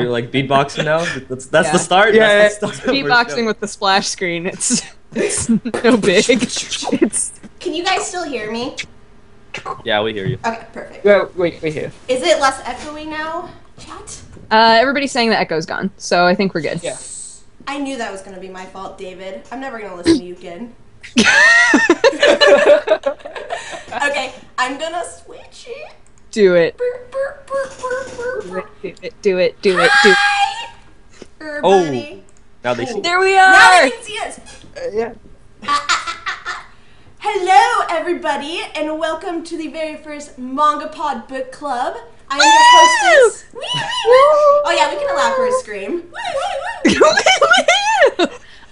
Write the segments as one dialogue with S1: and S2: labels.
S1: we like beatboxing now? That's the start.
S2: Yeah,
S1: That's the start of our
S3: Beatboxing
S1: show.
S3: with the splash screen. It's no big. It's
S4: Can you guys still hear me?
S1: Yeah, we hear you.
S4: Okay, perfect.
S2: Well, wait, we're here.
S4: Is it less echoey now, chat?
S3: everybody's saying the echo's gone, so I think we're good.
S2: Yeah.
S4: I knew that was going to be my fault, David. I'm never going to listen to you again. Okay, I'm going to switch it.
S3: Do it.
S4: Burp, burp, burp, burp, burp, burp.
S3: Do it. Do it.
S4: Hi! Everybody.
S1: Now they see.
S3: There we
S4: Now
S3: are.
S4: they can see us.
S2: Yeah.
S4: Hello, everybody, and welcome to the very first MangaPod book club. I'm your hostess. Woo! Oh yeah, we can allow for a scream.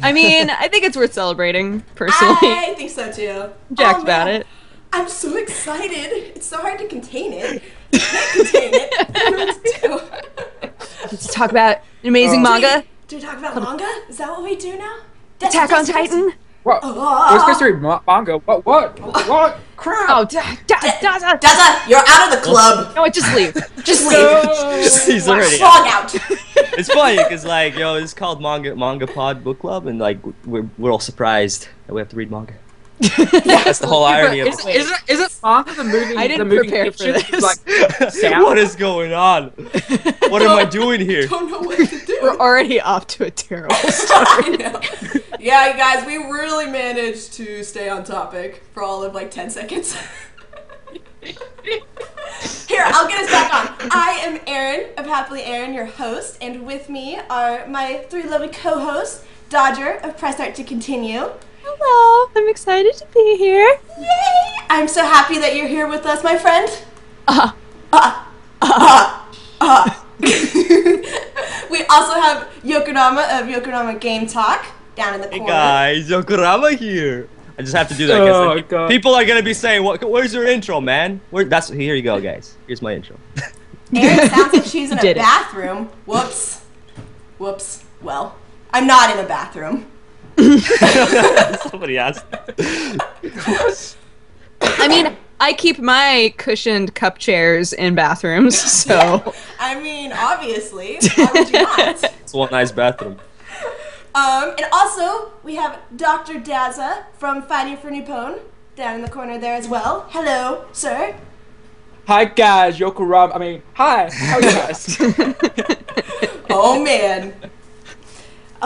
S3: I mean, I think it's worth celebrating, personally.
S4: I think so too.
S3: Jacked
S4: Oh,
S3: about
S4: man.
S3: it.
S4: I'm so excited. It's so hard to contain it. I can't contain it. I don't know what to do.
S3: Let's talk about an amazing manga.
S4: Do we talk about manga? Is that what we do now?
S3: Attack on Titan.
S2: What? We're supposed to read manga. What? Crap.
S3: Oh, Daza.
S4: Daza, you're out of the club.
S3: No, just leave.
S4: Just leave.
S1: He's already
S4: Log out.
S1: It's funny because like it's called MangaPod book club, and like we're all surprised that we have to read manga. That's the whole irony of it.
S2: Isn't manga the moving?
S3: I didn't
S2: the moving
S3: prepare for
S2: picture,
S3: this.
S2: Like, sound?
S1: What is going on? What am I doing here?
S4: Don't know what to do.
S3: We're already off to a terrible start.
S4: I know. Yeah, you guys, we really managed to stay on topic for all of like 10 seconds. Here, I'll get us back on. I am Erin of Happily Erin, your host, and with me are my three lovely co-hosts, Dodger of Press Art to Continue.
S3: Hello, I'm excited to be here.
S4: Yay! I'm so happy that you're here with us, my friend. We also have Yokonama of Yokonama Game Talk down in the
S1: Hey
S4: corner.
S1: guys, Yokorama here. I just have to do that
S2: Oh,
S1: because
S2: God.
S1: people are gonna be saying, "Where's your intro, man?" Here you go, guys. Here's my intro.
S4: Erin sounds like she's in a
S3: Did it.
S4: bathroom. Whoops. Whoops. Well, I'm not in a bathroom.
S1: Somebody asked.
S3: I mean, I keep my cushioned cup chairs in bathrooms, so
S4: I mean, obviously. Why would you not?
S1: It's one nice bathroom.
S4: And also, we have Dr. Daza from Fighting for Nippon down in the corner there as well. Hello, sir.
S2: Hi guys, Yokorama. I mean, hi. How are you guys?
S4: Oh, man.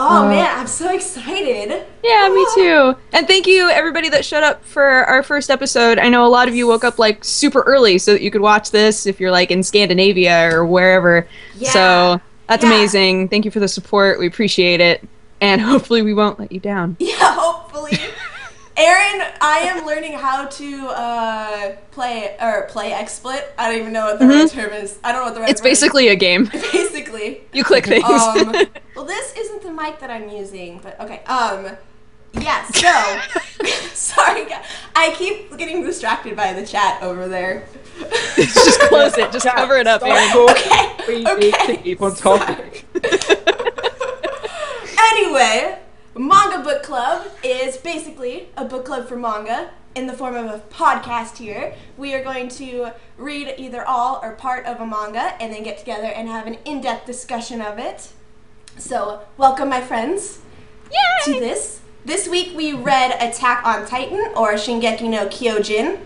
S4: Oh, man, I'm so excited.
S3: yeah, me too. And thank you everybody that showed up for our first episode. I know a lot of you woke up like super early so that you could watch this if you're like in Scandinavia or wherever.
S4: Yeah.
S3: So that's
S4: Yeah.
S3: amazing. Thank you for the support. We appreciate it. And hopefully we won't let you down.
S4: Yeah, hopefully. Erin, I am learning how to play XSplit. I don't even know what the right term is. I don't know what the right
S3: It's
S4: word is.
S3: basically a game.
S4: Basically.
S3: You click things.
S4: Well, this isn't the mic that I'm using, but okay. Yeah, so, sorry, guys. I keep getting distracted by the chat over there.
S3: Just close it. Just cover it up, Aaron.
S2: We
S4: Okay,
S2: need
S4: okay.
S2: to keep on topic.
S4: Anyway, Manga Book Club is basically a book club for manga in the form of a podcast here. We are going to read either all or part of a manga and then get together and have an in-depth discussion of it. So, welcome my friends to this. This week we read Attack on Titan, or Shingeki no Kyojin,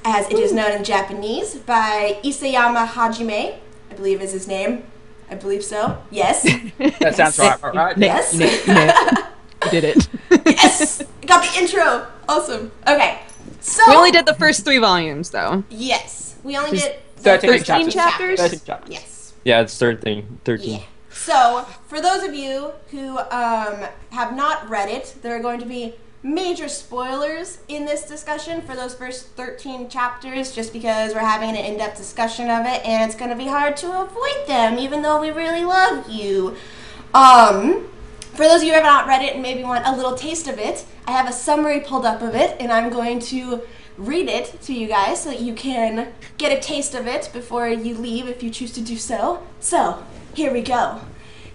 S4: as it is known in Japanese, by Isayama Hajime, I believe is his name. I believe so. Yes.
S2: That sounds right?
S4: Yes.
S3: You did it.
S4: Yes! Got the intro! Awesome. Okay. So
S3: We only did the first 3 volumes, though.
S4: Yes. We only
S3: Just
S4: did
S2: 13
S3: chapters.
S2: 13 chapters.
S4: Yes.
S1: Yeah, it's 13.
S4: Yeah. So, for those of you who have not read it, there are going to be major spoilers in this discussion for those first 13 chapters, just because we're having an in-depth discussion of it, and it's going to be hard to avoid them, even though we really love you. For those of you who have not read it and maybe want a little taste of it, I have a summary pulled up of it, and I'm going to read it to you guys so that you can get a taste of it before you leave if you choose to do so. So, here we go.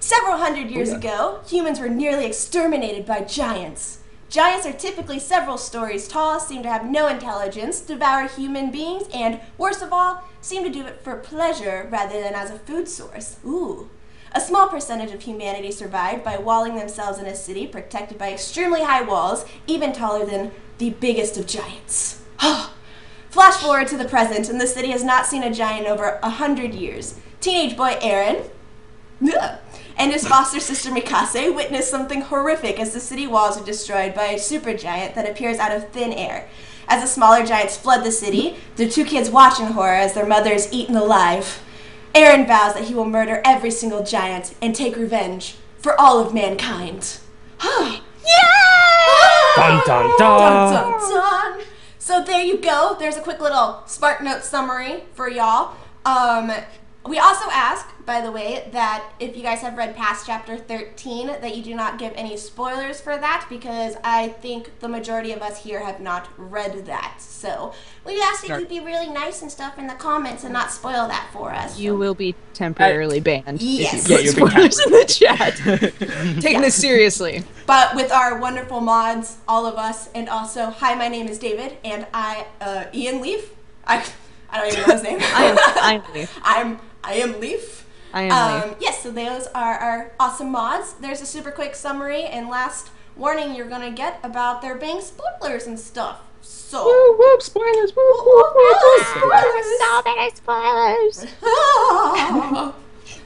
S4: Several hundred years ago, humans were nearly exterminated by giants. Giants are typically several stories tall, seem to have no intelligence, devour human beings, and, worst of all, seem to do it for pleasure rather than as a food source. Ooh. A small percentage of humanity survived by walling themselves in a city protected by extremely high walls, even taller than the biggest of giants. Flash forward to the present, and the city has not seen a giant in over 100 years. Teenage boy Aaron and his foster sister Mikase witness something horrific as the city walls are destroyed by a supergiant that appears out of thin air. As the smaller giants flood the city, the two kids watch in horror as their mother is eaten alive. Aaron vows that he will murder every single giant and take revenge for all of mankind.
S1: Dun dun dun.
S4: Dun, dun, dun. So there you go. There's a quick little SparkNote summary for y'all. We also ask, by the way, that if you guys have read past chapter 13, that you do not give any spoilers for that, because I think the majority of us here have not read that. So we ask that you be really nice and stuff in the comments and not spoil that for us.
S3: You will be temporarily banned.
S4: Yes.
S3: If you put spoilers in the chat. Taking this seriously.
S4: But with our wonderful mods, all of us, and also, hi, my name is David, and Ian Leaf. I don't even know his name.
S3: I am Leaf.
S4: I am Leaf.
S3: I am Leaf.
S4: Yes, so those are our awesome mods. There's a super quick summary and last warning you're gonna get about there being spoilers and stuff. So.
S2: Woo, whoop, spoilers, whoop, whoop, whoop, whoop.
S3: So many spoilers.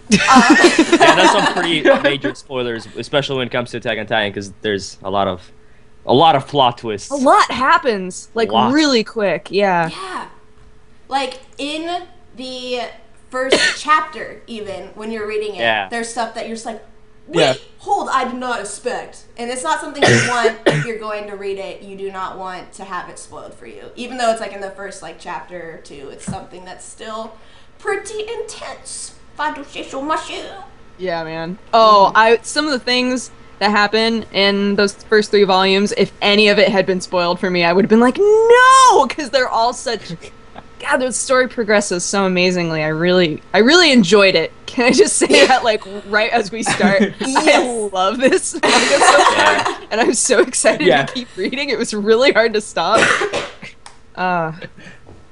S1: Yeah, that's some pretty major spoilers, especially when it comes to Attack on Titan, because there's a lot of plot twists.
S3: A lot happens, like really quick. Yeah.
S4: Yeah. Like in the first chapter, even when you're reading it, there's stuff that you're just like, wait, hold, I did not expect. And it's not something you want if you're going to read it. You do not want to have it spoiled for you. Even though it's like in the first like chapter or two, it's something that's still pretty intense. If I do say so myself.
S3: Yeah, man. Oh, some of the things that happen in those first 3 volumes, if any of it had been spoiled for me, I would have been like, no, because they're all such. God, the story progresses so amazingly. I really enjoyed it. Can I just say that, like, right as we start? I love this manga so far, and I'm so excited to keep reading. It was really hard to stop.
S4: Yeah,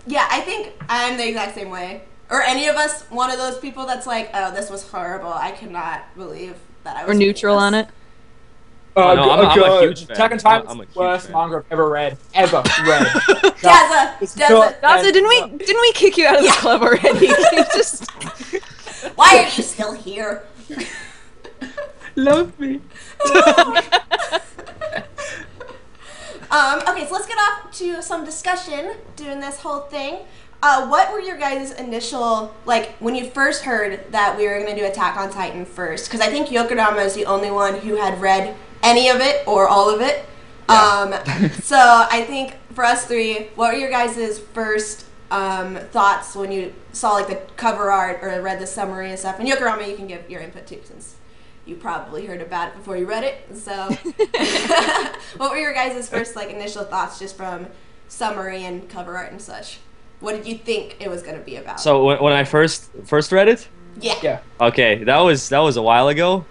S4: I think I'm the exact same way. Or any of us, one of those people that's like, oh, this was horrible. I cannot believe that I was.
S3: Or neutral on it.
S1: I'm a huge fan.
S2: Attack on Titan is the worst manga I've ever read.
S4: Daza,
S3: didn't we kick you out of the club already? Just.
S4: Why are you still here?
S2: Love me.
S4: Okay, so let's get off to some discussion doing this whole thing. What were your guys' initial, like, when you first heard that we were going to do Attack on Titan first? Because I think Yokodama is the only one who had read any of it or all of it. Yeah. So I think for us three, what were your guys' first thoughts when you saw like the cover art or read the summary and stuff? And Yokodama, you can give your input too, since you probably heard about it before you read it. So what were your guys' first like initial thoughts just from summary and cover art and such? What did you think it was going to be about?
S1: So when I first read it?
S4: Yeah.
S1: Okay, that was a while ago,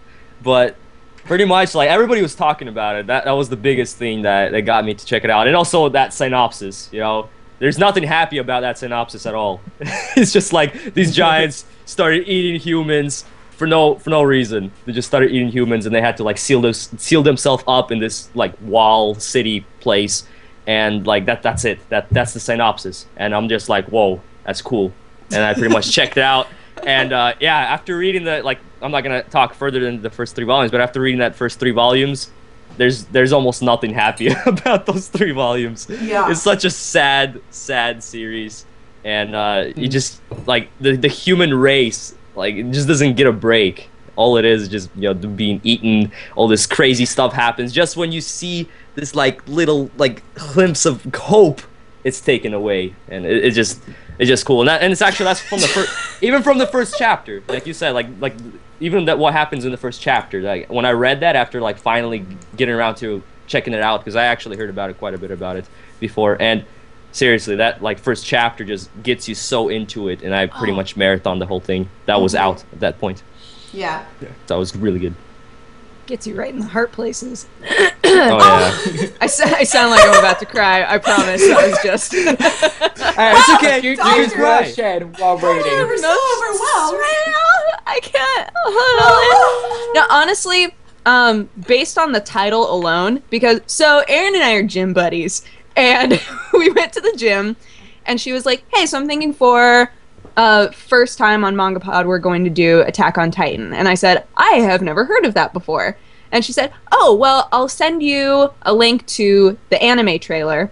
S1: but pretty much like everybody was talking about it. That was the biggest thing that got me to check it out. And also that synopsis, you know. There's nothing happy about that synopsis at all. It's just like these giants started eating humans for no reason. They just started eating humans and they had to like seal themselves up in this like wall city place. And like that's it. That's the synopsis. And I'm just like, whoa, that's cool. And I pretty much checked it out. And yeah, after reading I'm not gonna talk further than the first 3 volumes, but after reading that first 3 volumes, there's almost nothing happy about those 3 volumes.
S4: Yeah.
S1: It's such a sad series, and you just like the human race, like it just doesn't get a break. All it is just, you know, being eaten. All this crazy stuff happens just when you see this like little like glimpse of hope. It's taken away, and it's just cool. And it's actually that's from the first, even from the first chapter, like you said, like even that what happens in the first chapter. Like when I read that after like finally getting around to checking it out, because I actually heard about it quite a bit about it before, and seriously, that like first chapter just gets you so into it, and I pretty much marathoned the whole thing. That was out at that point.
S4: Yeah.
S1: That was really good.
S3: Gets you right in the heart places.
S1: Oh yeah.
S3: I sound like I'm about to cry. I promise. That was just.
S2: It's okay. You can cry. Shed while reading.
S4: We're so overwhelmed.
S3: I I can't hold it. No, honestly, based on the title alone, because so Erin and I are gym buddies, and we went to the gym, and she was like, "Hey, so I'm thinking for first time on MangaPod, we're going to do Attack on Titan," and I said, "I have never heard of that before," and she said, "Oh, well, I'll send you a link to the anime trailer.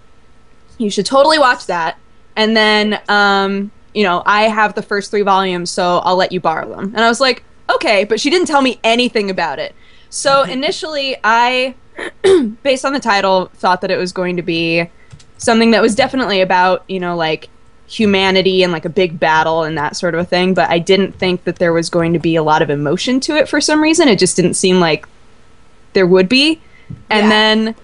S3: You should totally watch that, and then I have the first 3 volumes, so I'll let you borrow them." And I was like, "Okay," but she didn't tell me anything about it. So initially, I, based on the title, thought that it was going to be something that was definitely about, like humanity and like a big battle and that sort of a thing, but I didn't think that there was going to be a lot of emotion to it for some reason. It just didn't seem like there would be. And then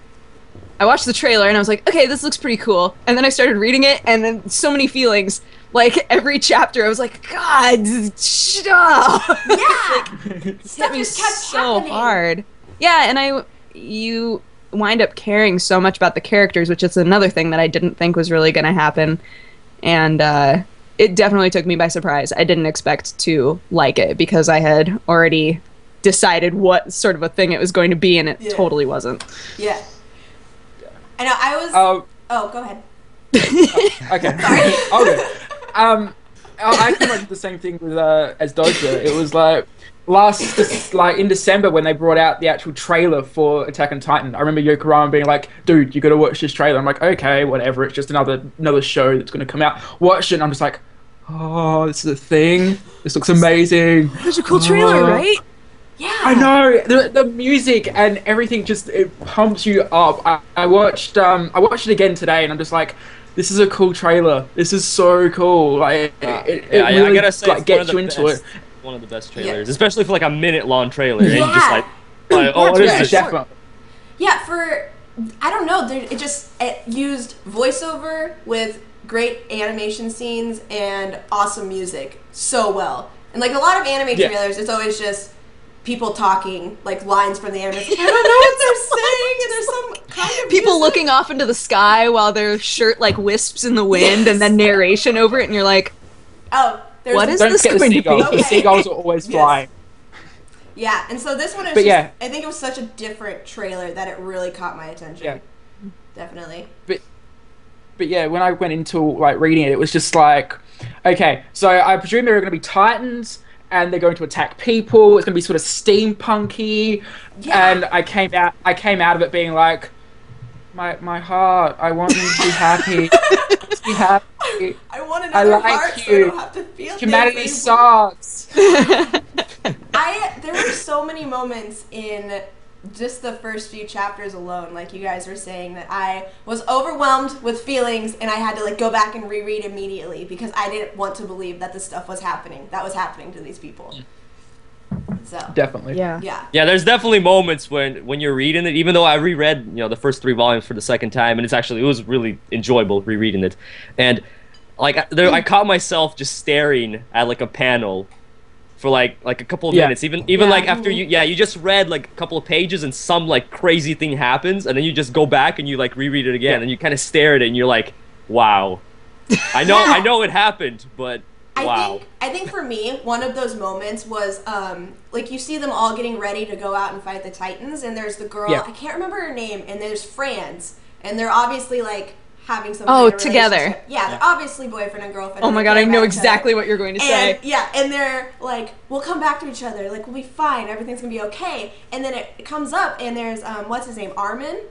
S3: I watched the trailer and I was like, okay, this looks pretty cool. And then I started reading it, and then so many feelings. Like every chapter, I was like, God, stop!
S4: Yeah,
S3: It hit me so hard. Yeah, and you wind up caring so much about the characters, which is another thing that I didn't think was really going to happen. And it definitely took me by surprise. I didn't expect to like it because I had already decided what sort of a thing it was going to be, and it totally wasn't.
S4: Yeah. I know, I was... oh, go ahead.
S2: Okay.
S4: Sorry.
S2: Okay. I pretty much did the same thing with as Doja. It was like in December when they brought out the actual trailer for Attack on Titan. I remember Yokoyama being like, "Dude, you got to watch this trailer." I'm like, "Okay, whatever. It's just another show that's going to come out." Watch it, and I'm just like, "Oh, this is a thing. This looks amazing.
S3: It's a cool trailer, right?"
S4: Yeah.
S2: I know the music and everything it pumps you up. I watched it again today, and I'm just like, this is a cool trailer. This is so cool. Like it really,
S1: I gotta say,
S2: like, gets you into it.
S1: One of the best trailers, especially for like a minute-long trailer, and just like oh, what is this?
S2: Definitely.
S4: Yeah, I don't know. It used voiceover with great animation scenes and awesome music so well. And like a lot of anime trailers, it's always just people talking, like lines from the anime. I don't know what they're saying, and there's some kind of
S3: people
S4: music.
S3: looking off into the sky while their shirt like wisps in the wind, and then narration over it, and you're like,
S4: oh,
S3: what is
S2: Don't
S3: this
S2: forget the
S3: going to
S2: seagulls.
S3: be?
S2: The seagulls are always flying.
S4: Yeah, and so this one is I think it was such a different trailer that it really caught my attention.
S2: Yeah.
S4: Definitely.
S2: But yeah, when I went into like reading it, it was just like, okay, so I presume there are going to be titans, and they're going to attack people. It's going to be sort of steampunky, and I came out of it being like, my heart, I want you to be happy. Let's be happy.
S4: I want another
S2: like
S4: heart
S2: you.
S4: so I don't have to feel
S2: Humanity
S4: things
S2: sucks.
S4: There were so many moments in just the first few chapters alone, like you guys were saying, that I was overwhelmed with feelings, and I had to like go back and reread immediately because I didn't want to believe that this stuff was happening to these people. So
S2: Definitely.
S4: yeah.
S1: There's definitely moments when you're reading it, even though I reread the first 3 volumes for the second time, and it was really enjoyable rereading it, and like I caught myself just staring at like a panel for like a couple of minutes, even like after you just read like a couple of pages and some like crazy thing happens, and then you just go back and you like reread it again, and you kind of stare at it and you're like, wow, I know it happened, but wow.
S4: I think for me, one of those moments was like you see them all getting ready to go out and fight the Titans, and there's the girl, I can't remember her name, and there's Franz, and they're obviously like having some kind of
S3: together.
S4: relationship. Yeah, they're obviously boyfriend and girlfriend.
S3: Oh my god, I know exactly what you're going to say.
S4: And they're like, we'll come back to each other, like we'll be fine, everything's gonna be okay. And then it comes up, and there's what's his name, Armin?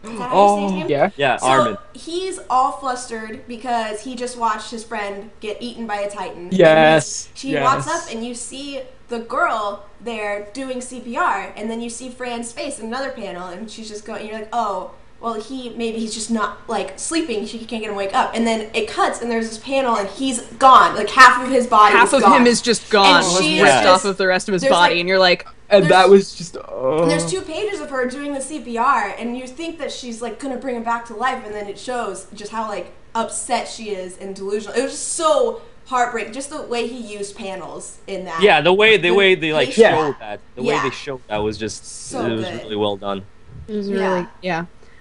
S4: Is that how you say his name?
S1: Yeah,
S4: so
S1: Armin.
S4: He's all flustered because he just watched his friend get eaten by a Titan.
S2: Yes.
S4: She walks up, and you see the girl there doing CPR, and then you see Fran's face in another panel, and she's just going, and you're like, oh, well, he's just not, like, sleeping, she can't get him wake up. And then it cuts, and there's this panel, and he's gone. Like, half of his body is gone.
S3: Half of him is just gone, ripped off of the rest of his body, and you're like...
S2: And that was just...
S4: And there's 2 pages of her doing the CPR, and you think that she's, like, gonna bring him back to life, and then it shows just how, like, upset she is and delusional. It was just so heartbreaking, just the way he used panels in that.
S1: Yeah, the way they like showed that. The way they showed that was just...
S4: So
S1: it was
S4: good.
S1: really well done.
S3: It was really...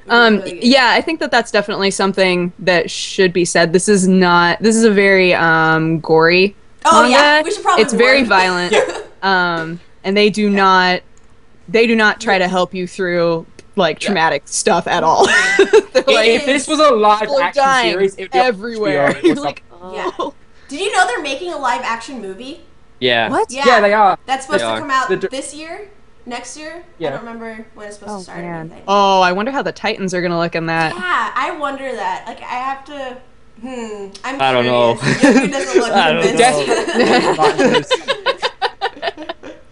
S3: I think that's definitely something that should be said. This is a very gory manga.
S4: Yeah, we should probably
S3: It's very violent. and they do not try to help you through like traumatic stuff at all. They're like,
S2: If this was a live
S3: people are
S2: action
S3: dying
S2: series, it would be
S3: everywhere.
S2: HBO or
S3: You're
S2: something.
S3: like,
S4: Yeah.
S3: oh.
S4: Did you know they're making a live action movie?
S1: Yeah.
S3: What?
S2: Yeah, they are.
S4: That's supposed
S1: They
S4: to
S1: are.
S4: come out
S2: The dir-
S4: this year? Next year?
S2: Yeah.
S4: I don't remember when it's supposed to start or
S3: Man.
S4: anything.
S3: Oh, I wonder how the Titans are gonna look in that.
S4: Yeah, I wonder that. Like, I have to. I'm
S1: I don't know.
S4: curious. Yoku doesn't look
S1: I don't
S4: convinced.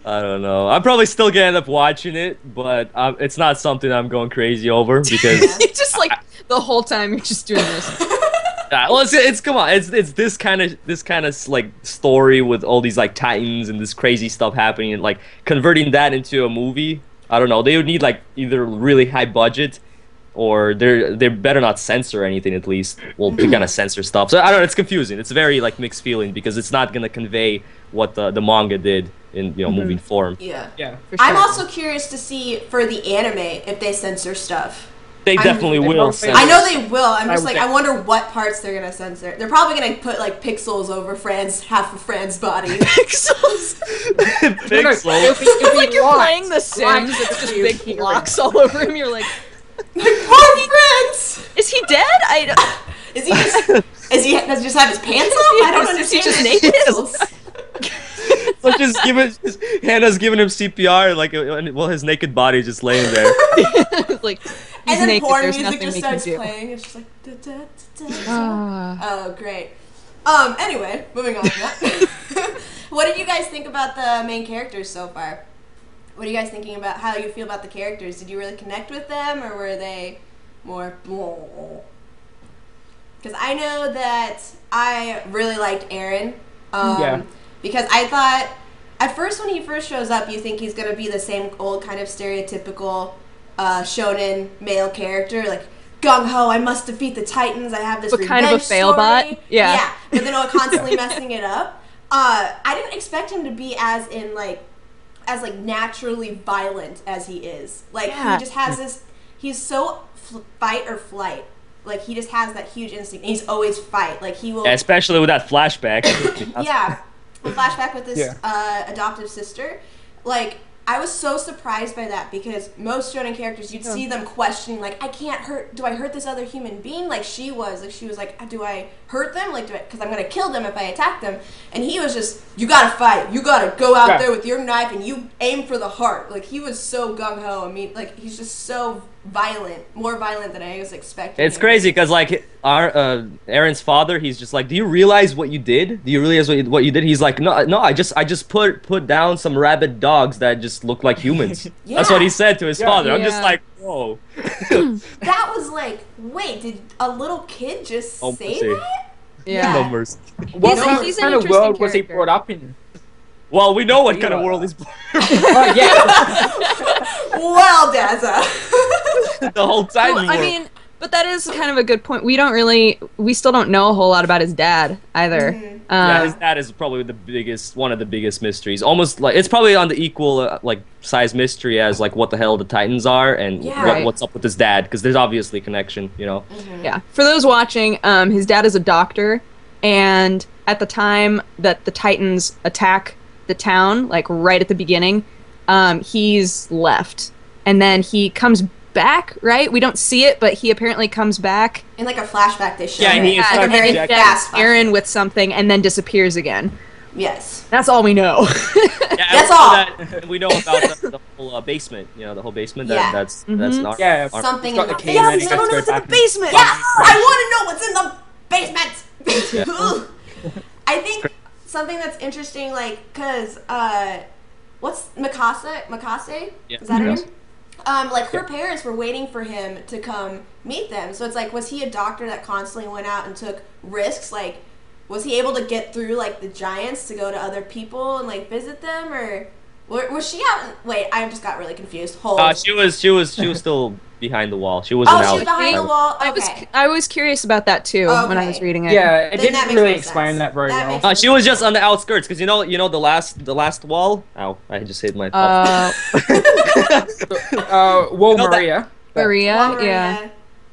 S1: I don't know. I'm probably still gonna end up watching it, but it's not something I'm going crazy over because.
S3: It's just like the whole time you're just doing this.
S1: Well, it's come on, it's this kind of like story with all these like titans and this crazy stuff happening and like converting that into a movie. I don't know. They would need like either really high budget, or they better not censor anything at least. Well, they're gonna censor stuff. So I don't know. It's confusing. It's very like mixed feeling because it's not gonna convey what the manga did in movie form.
S4: Yeah.
S2: Yeah.
S3: For sure.
S4: I'm also curious to see for the anime if they censor stuff.
S1: They definitely will.
S2: probably-
S1: Censor.
S4: I know they will. I'm just
S2: I
S4: like,
S2: would-
S4: I wonder what parts they're gonna censor. They're probably gonna put like pixels over half of Fran's body.
S3: Pixels.
S1: Pixels.
S3: It's like you're playing The Sims.
S2: Lights.
S3: It's just big blocks all over him. You're like,
S4: Like, poor Fran's!
S3: is he dead? I don't.
S4: Is he just? Does he just have his pants off? I don't
S3: Is he
S4: understand.
S3: just
S4: these
S3: naked?
S4: pixels.
S1: So Hannah's giving him CPR, like well, his naked body just laying there.
S3: Like, he's
S4: And then
S3: naked.
S4: porn
S3: There's
S4: music
S3: nothing
S4: just
S3: we can
S4: starts
S3: do.
S4: playing. It's just like. Da, da, da, da.
S3: Ah.
S4: Oh, great. Anyway, moving on from that. What did you guys think about the main characters so far? What are you guys thinking about how you feel about the characters? Did you really connect with them, or were they more because I know that I really liked Aaron.
S2: Yeah.
S4: Because I thought, at first when he first shows up, you think he's going to be the same old kind of stereotypical shonen male character, like, gung-ho, I must defeat the Titans, I have this
S3: But
S4: revenge
S3: kind of a fail bot?
S4: story.
S3: Yeah.
S4: Yeah, but then constantly messing it up. I didn't expect him to be as naturally violent as he is. Like,
S3: Yeah.
S4: he just has this, he's so fight or flight. Like, he just has that huge instinct. And he's always fight. Like, he will...
S1: Yeah, especially with that flashback.
S4: Yeah. A flashback with this
S2: Yeah.
S4: adoptive sister. Like, I was so surprised by that because most shonen characters, you'd see them questioning, like, do I hurt this other human being? Like she was like, do I hurt them? Like, because I'm going to kill them if I attack them. And he was just, you got to fight. You got to go out there with your knife and you aim for the heart. Like, he was so gung-ho. I mean, like, he's just so violent, more violent than I was expecting.
S1: It's crazy because like Aaron's father, he's just like, do you realize what you did? Do you realize what you did? He's like, no, I just put down some rabid dogs that just look like humans.
S4: Yeah.
S1: That's what he said to his father. I'm just
S3: Yeah.
S1: like, whoa.
S4: That was like, wait, did a little kid just
S1: Oh,
S4: say
S1: mercy.
S4: that?
S3: Yeah.
S1: No mercy.
S2: What
S3: He's an
S2: kind of
S3: interesting
S2: world was he
S3: character.
S2: brought up in?
S1: Well, we know what kind of world he's
S2: Oh, yeah.
S4: Well, Daza.
S1: the whole time.
S3: Well, I mean, but that is kind of a good point. We still don't know a whole lot about his dad either.
S1: yeah, his dad is probably one of the biggest mysteries. Almost like it's probably on the equal like size mystery as like what the hell the Titans are and
S4: Yeah. Right.
S1: what's up with his dad because there's obviously a connection,
S3: Yeah. For those watching, his dad is a doctor, and at the time that the Titans attack the town, like right at the beginning, he's left. And then he comes back, right? We don't see it, but he apparently comes back.
S4: In like a flashback, they show
S1: Yeah,
S4: it.
S1: he is
S4: Like a very
S1: flashback.
S4: fast
S3: Aaron with something and then disappears again.
S4: Yes.
S3: That's all we know.
S1: Yeah,
S4: That's
S1: and
S4: all.
S1: that we know about the whole basement. The whole basement.
S4: Yeah.
S1: That's
S3: Mhm.
S1: our,
S2: Yeah,
S1: our-
S4: Something
S2: got
S4: in
S2: the
S4: the
S2: key
S3: yeah,
S2: and then
S3: we
S2: he
S3: don't
S2: goes
S3: know what's in the
S2: back.
S3: basement.
S4: Yeah, I want to know what's in the basement. I think something that's interesting, like, cause what's Mikase?
S1: Yeah.
S4: Is that her
S1: Yes.
S4: name? Like her parents were waiting for him to come meet them. So it's like, was he a doctor that constantly went out and took risks? Like, was he able to get through like the giants to go to other people and like visit them, or was she out? Wait, I just got really confused. Hold.
S1: she was still behind the wall. She wasn't
S4: Oh,
S1: out.
S4: she's behind the wall. Okay.
S3: I was curious about that too when I was
S4: Okay.
S3: reading it.
S2: Yeah, it
S4: Then that
S2: didn't
S4: makes
S2: really
S4: more
S2: explain
S4: sense.
S2: that very
S4: That
S2: well.
S4: makes-
S1: She was just on the outskirts because the last wall. Ow! I just hit my.
S2: Wall
S1: You know that-
S2: Maria.
S3: Maria,
S4: Well,
S3: yeah.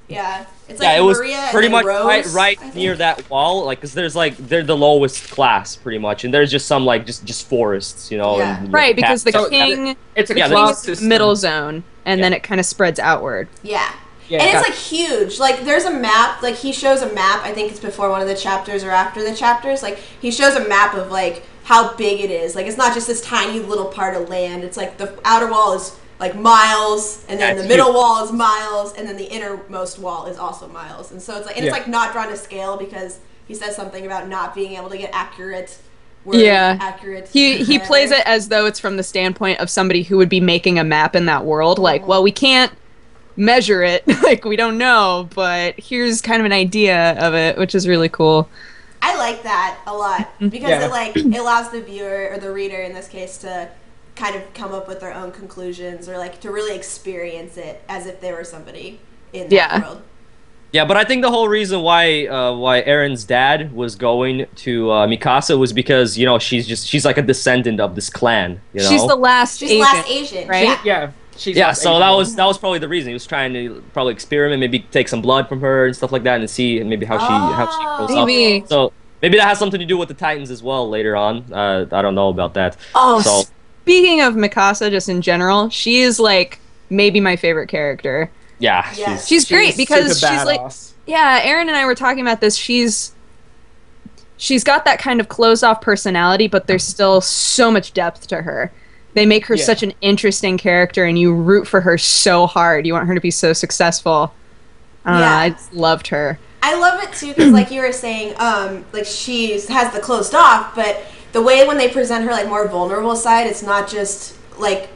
S4: Yeah. It's
S1: Yeah,
S4: like
S1: it was
S4: Maria and
S1: pretty
S4: then
S1: much
S4: Rose,
S1: right
S4: I think.
S1: near that wall, like, cause there's like they're the lowest class pretty much, and there's just some like just forests, you know.
S4: Yeah.
S1: And,
S3: Right, because the
S2: So,
S3: king,
S2: It's a
S1: Yeah,
S3: king
S2: class
S3: is the
S2: system.
S3: middle zone, and then
S1: Yeah.
S3: it kind of spreads outward.
S4: Yeah.
S2: Yeah,
S4: And it's
S2: got-
S4: like huge. Like there's a map. Like he shows a map. I think it's before one of the chapters or after the chapters. Like he shows a map of like how big it is. Like it's not just this tiny little part of land. It's like the outer wall is like miles, and then
S1: Yeah,
S4: the
S1: it's
S4: middle
S1: huge.
S4: wall is miles, and then the innermost wall is also miles. And so it's like, and it's
S2: Yeah.
S4: like not drawn to scale because he says something about not being able to get accurate. Words,
S3: Yeah.
S4: accurate.
S3: He
S4: whatever.
S3: plays it as though it's from the standpoint of somebody who would be making a map in that world. Like, well, we can't measure it, like we don't know, but here's kind of an idea of it, which is really cool.
S4: I like that a lot because
S2: Yeah.
S4: it like it allows the viewer or the reader in this case to kind of come up with their own conclusions or like to really experience it as if they were somebody in that
S3: Yeah.
S4: world.
S1: Yeah, but I think the whole reason why Aaron's dad was going to Mikasa was because, you know, she's like a descendant of this clan, you know.
S3: She's the last
S4: She's
S3: Asian,
S4: last Asian,
S3: right?
S4: Yeah.
S2: Yeah. She's
S1: Yeah,
S2: like
S1: so
S2: Asian.
S1: that was probably the reason. He was trying to probably experiment, maybe take some blood from her and stuff like that, and see maybe how she grows up.
S3: Maybe.
S1: So maybe that has something to do with the Titans as well later on. I don't know about that.
S3: Oh,
S1: So
S3: speaking of Mikasa, just in general, she is like maybe my favorite character.
S1: yeah,
S4: Yes.
S3: She's great because
S2: super
S3: she's like,
S2: badass.
S3: yeah, Aaron and I were talking about this. She's got that kind of closed off personality, but there's still so much depth to her. They make her
S2: Yeah.
S3: such an interesting character, and you root for her so hard. You want her to be so successful.
S4: Yeah.
S3: I just loved her.
S4: I love it too because like you were saying, like she has the closed off, but the way when they present her like more vulnerable side, it's not just like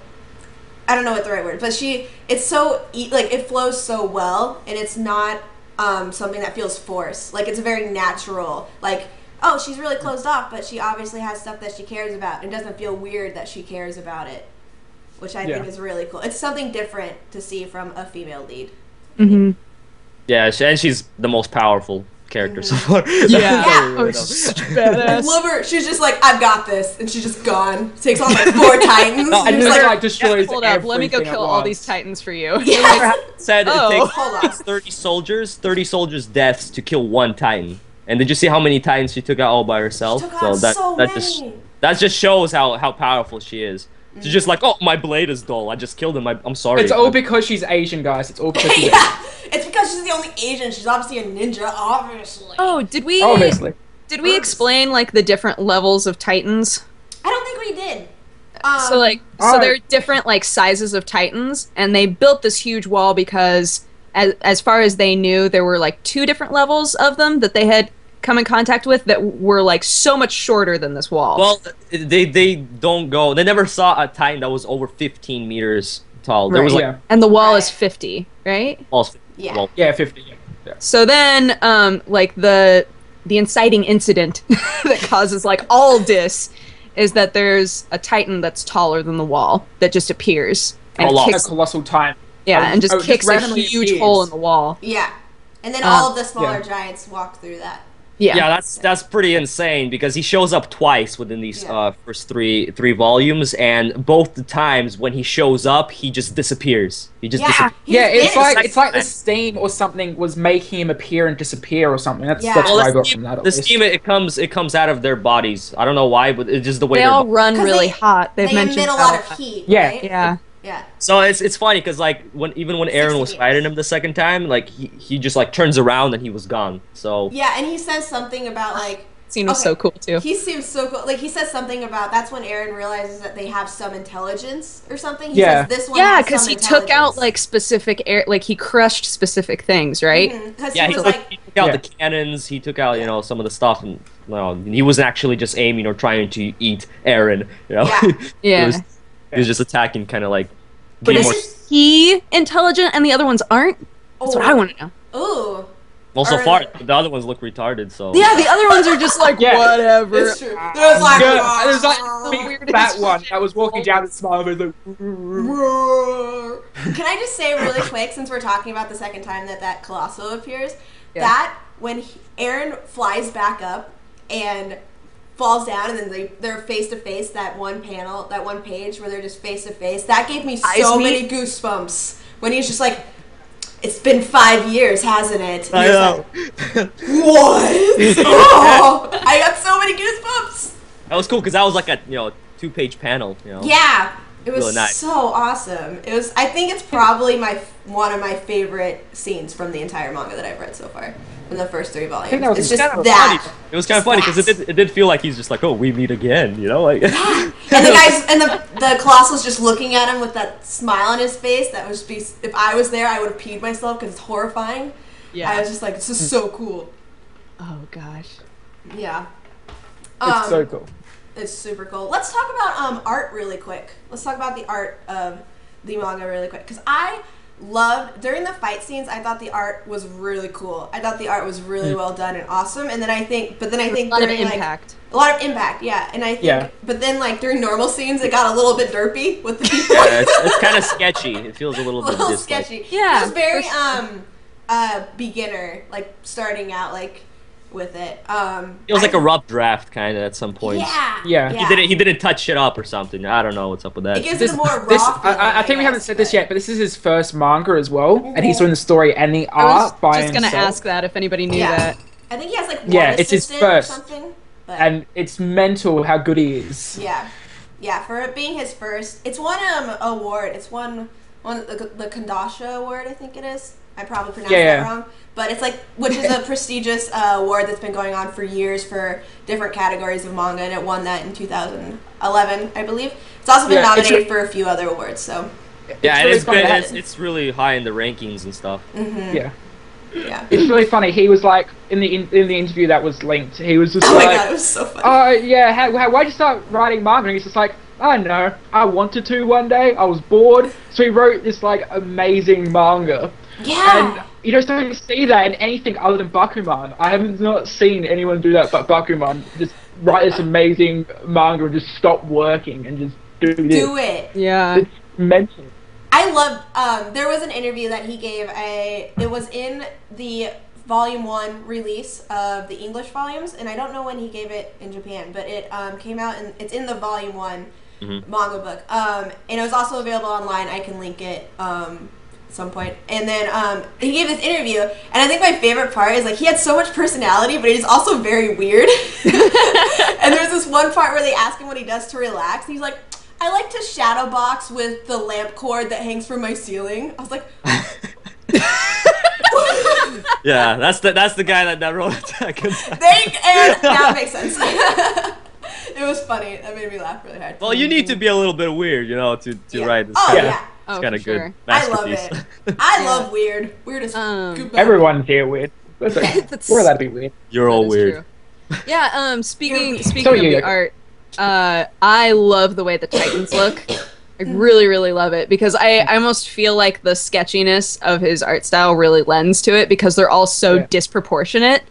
S4: I don't know what the right word, but it's so like it flows so well, and it's not something that feels forced. Like it's very natural. Like oh, she's really closed off, but she obviously has stuff that she cares about. It doesn't feel weird that she cares about it, which I think is really cool. It's something different to see from a female lead.
S3: Mm-hmm.
S1: yeah, and she's the most powerful character so far.
S3: Yeah.
S4: Yeah.
S3: Oh, she's such a
S4: I
S3: badass.
S4: love her. She's just like, I've got this, and she's just gone. Takes on like 4 titans.
S1: No,
S4: and
S2: And
S4: just
S2: just
S4: like,
S2: like destroys
S3: Hold up, let me go
S2: everything
S3: kill
S2: at
S3: all
S2: once.
S3: these titans for you.
S4: yeah.
S1: Said
S3: Oh.
S1: it
S4: Hold on.
S1: takes 30 soldiers deaths to kill one Titan. And did you see how many Titans she took out all by herself?
S4: She took out so many.
S1: That just shows how powerful she is. She's just like, oh, my blade is dull. I just killed him. I'm sorry.
S2: It's all because she's Asian, guys. It's all because she's Asian.
S4: yeah, it's because she's the only Asian. She's obviously a ninja, obviously.
S3: Oh, did we
S2: Obviously.
S3: explain like the different levels of titans?
S4: I don't think we did.
S3: So there are different like sizes of titans, and they built this huge wall because as far as they knew, there were like 2 different levels of them that they had come in contact with that were like so much shorter than this wall.
S1: Well, they don't go. They never saw a Titan that was over 15 meters tall. There was like
S2: yeah.
S3: and the wall is
S4: Right.
S3: 50, right?
S1: walls.
S4: Yeah.
S1: Well,
S2: Yeah, 50. Yeah.
S3: So then, like the inciting incident that causes like all this is that there's a titan that's taller than the wall that just appears and
S1: Colossal.
S2: A
S3: kicks,
S2: colossal time.
S3: and just
S2: just
S3: kicks a
S2: randomly
S3: huge
S2: appears.
S3: hole in the wall.
S4: Yeah. And then all of the smaller
S2: yeah.
S4: giants walk through that.
S3: Yeah.
S1: that's pretty insane because he shows up twice within these
S4: Yeah.
S1: first three volumes, and both the times when he shows up, he just disappears. He just disappears.
S4: He's
S2: Yeah, it's
S4: been-
S2: like the steam or something was making him appear and disappear or something. That's
S4: Yeah.
S2: that's
S1: Well,
S2: what I
S1: the
S2: got
S1: steam,
S2: from that. At
S1: the
S2: least.
S1: steam it comes out of their bodies. I don't know why, but it's just the way
S3: They
S1: they're
S3: all run
S4: 'Cause
S3: really
S4: they-
S3: hot. They've
S4: they
S3: mentioned
S4: emit a
S3: how-
S4: lot of heat.
S2: Yeah.
S4: Right?
S3: Yeah.
S4: Yeah.
S1: So it's funny because like when Aaron was
S4: 60
S1: fighting him the second time, like he just like turns around and he was gone. So
S4: Yeah, and he says something about like
S3: Scene was
S4: Okay.
S3: so cool too.
S4: he seems so cool. Like he says something about that's when Aaron realizes that they have some intelligence or something. He
S2: Yeah.
S4: says this one
S3: Yeah,
S4: has
S3: because
S4: some
S3: he took out
S4: intelligence.
S3: like specific air, like he crushed specific things, right?
S4: Because
S1: yeah,
S4: he
S1: he
S4: was
S1: took,
S4: like
S1: he took out
S2: Yeah.
S1: the cannons. He took out some of the stuff, and he wasn't actually just aiming or trying to eat Aaron.
S4: Yeah.
S3: Yeah.
S1: He was just attacking, kind of like.
S3: But
S1: getting
S3: is
S1: more-
S3: he intelligent and the other ones aren't? That's what I want to know.
S4: Ooh.
S1: well, so
S4: or
S1: far
S4: the-
S1: the other ones look retarded. So
S3: Yeah, the other ones are just like
S2: Yeah.
S3: whatever.
S4: It's true. There's like
S2: Yeah, there's like
S3: The
S2: big
S3: weirdest
S2: fat one
S3: shit.
S2: that was walking down the smile and like.
S4: Can I just say really quick, since we're talking about the second time that Colosso appears,
S3: Yeah.
S4: that when Aaron flies back up and falls down, and then they're face to face, that one panel, that one page where they're just face to face, that gave me
S3: Eyes
S4: so
S3: meet?
S4: many goosebumps when he's just like, It's been 5 years, hasn't it? And
S1: I
S4: he was
S1: know.
S4: like, what? Oh, I got so many goosebumps.
S1: That was cool because that was like a 2-page panel.
S4: Yeah, it was
S1: Really nice.
S4: so awesome. It was. I think it's probably one of my favorite scenes from the entire manga that I've read so far. From the first 3 volumes.
S2: that was
S4: It's just
S2: kind of
S4: that.
S1: Funny. It was kind of funny because it did feel like he's just like, oh, we meet again, like.
S4: And the guys and the Colossal's just looking at him with that smile on his face. That was if I was there, I would have peed myself because it's horrifying.
S3: Yeah.
S4: I was just like, this is so cool.
S3: Oh gosh.
S4: Yeah.
S2: It's so cool.
S4: It's super cool. Let's talk about art really quick. Let's talk about the art of the manga really quick because I loved during the fight scenes. I thought the art was really cool. I thought the art was really well done and awesome. And then I think
S3: a lot of
S4: during,
S3: impact.
S4: a lot of impact, yeah. And I think, but then during normal scenes, it got a little bit derpy with the people.
S1: Yeah, it's kind of sketchy. It feels a little bit
S4: sketchy.
S3: Yeah,
S4: it was very beginner, starting out with it.
S1: It was like a rough draft kind of at some points.
S2: Yeah.
S1: He didn't touch it up or something. I don't know what's up with that.
S4: It gives it a more raw feeling,
S2: I think we haven't said this yet, but this is his first manga as well, and he's
S4: Mhm.
S2: doing the story and the
S3: I was
S2: art by
S3: just gonna
S2: himself.
S3: ask that if anybody knew
S4: Yeah.
S3: that.
S4: I think he has one
S2: it's his
S4: assistant
S2: first.
S4: or something. But
S2: And it's mental how good he is.
S4: yeah, for it being his first, it's won award. It's won the Kandasha award, I think it is. I probably pronounced that wrong, but it's which is a prestigious award that's been going on for years for different categories of manga, and it won that in 2011, I believe. It's also been nominated for a few other awards. So
S1: yeah,
S2: really
S1: it's really high in the rankings and stuff.
S4: mm-hmm.
S2: Yeah.
S4: Yeah.
S2: It's really funny. He was like in the interview that was linked. He was just
S4: Oh my
S2: like,
S4: god, it was so funny.
S2: why'd you start writing manga? And he's just like, I don't know. I wanted to one day. I was bored, so he wrote this amazing manga.
S4: Yeah.
S2: And you just don't see that in anything other than Bakuman. I have not seen anyone do that but Bakuman. Just write this amazing manga and just stop working and just do this.
S4: Do it.
S3: Yeah.
S2: It's mental.
S4: I loved, there was an interview that he gave, it was in the Volume 1 release of the English volumes, and I don't know when he gave it in Japan, but it came out, and it's in the Volume 1 manga book, and it was also available online. I can link it at some point. And then he gave this interview, and I think my favorite part is, he had so much personality, but he's also very weird. And there's this one part where they ask him what he does to relax, and he's like, I like to shadow box with the lamp cord that hangs from my ceiling. I was like,
S1: Yeah, that's the guy that wrote Attack on Titan.
S4: and that makes sense. It was funny. That made me laugh really hard.
S1: Well, you need to be a little bit weird, to write this.
S4: Oh
S1: kind of-
S4: yeah,
S1: It's
S3: Oh,
S1: kind of
S3: for
S1: good.
S3: sure.
S4: I love
S1: Masterpiece.
S4: it. I love weird. Weird as good.
S2: Everyone's here weird. Listen, we're allowed to be weird.
S1: You're all
S3: That is
S1: weird.
S3: true. Yeah, speaking
S2: So
S3: of
S2: you-
S3: the art, I love the way the Titans look. I really, really love it because I almost feel like the sketchiness of his art style really lends to it because they're all so disproportionate.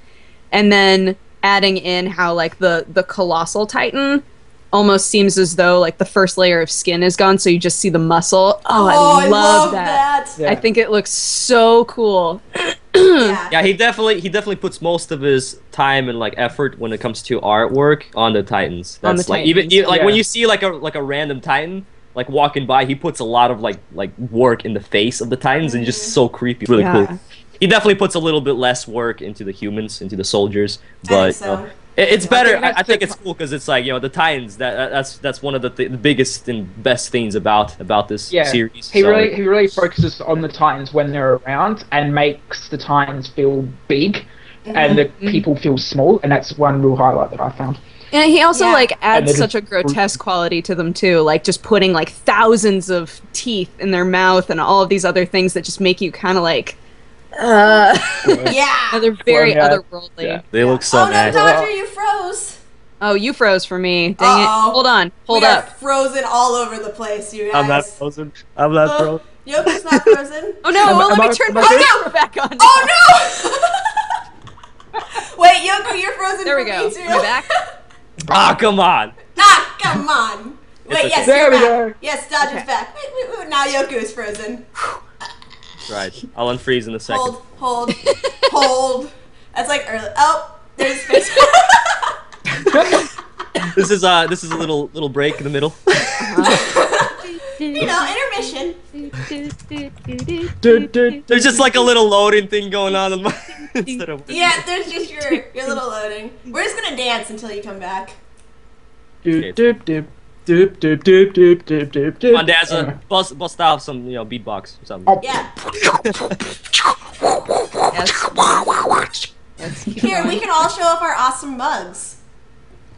S3: And then adding in how the colossal Titan almost seems as though the first layer of skin is gone, so you just see the muscle. I love that.
S2: Yeah.
S3: I think it looks so cool.
S1: Yeah, he definitely puts most of his time and effort when it comes to artwork on the Titans. That's
S3: On the Titans.
S1: even when you see a random Titan walking by, he puts a lot of work in the face of the Titans and just so creepy. Really cool. He definitely puts a little bit less work into the humans, into the soldiers, but it's better. I think it's cool because it's the Titans. That's one of the biggest and best things about this series.
S2: He really focuses on the Titans when they're around and makes the Titans feel big and the people feel small, and that's one real highlight that I found.
S3: And he also adds
S2: just-
S3: such a grotesque quality to them too, just putting thousands of teeth in their mouth and all of these other things that just make you kind of
S4: Yeah.
S3: they're very
S2: Yeah.
S3: otherworldly.
S1: Yeah, they look so
S4: Oh no,
S1: nice.
S4: Dodger, you froze.
S3: Oh, you froze for me. Dang it. Hold on. Hold
S4: we are
S3: up.
S4: frozen all over the place, you guys.
S1: I'm not frozen. I'm not frozen.
S4: Yoko's not frozen.
S3: Oh no, well, let me turn my camera back on.
S4: Oh no! Wait, Yoko, you're frozen.
S3: There we
S4: for
S3: go.
S4: Me too.
S3: Am I back?
S1: Ah, come on.
S4: Ah, come on. Wait, yes,
S2: There
S4: you're
S2: we
S4: back.
S2: go.
S4: Yes, Dodger's back. Wait, now Yoko is frozen.
S1: Right. I'll unfreeze in a second.
S4: Hold. That's early. Oh, there's space.
S1: This is a little break in the middle.
S4: Intermission.
S1: There's just like a little loading thing going on in my instead of
S4: Yeah, there's just your little loading. We're just gonna dance until you come back.
S2: Doop doop doop doop doop doop doop doop doop doop.
S1: on dance, bust out some beatbox or something.
S2: Oh.
S4: Yeah.
S3: Yes.
S4: Here, we can all show off our awesome mugs.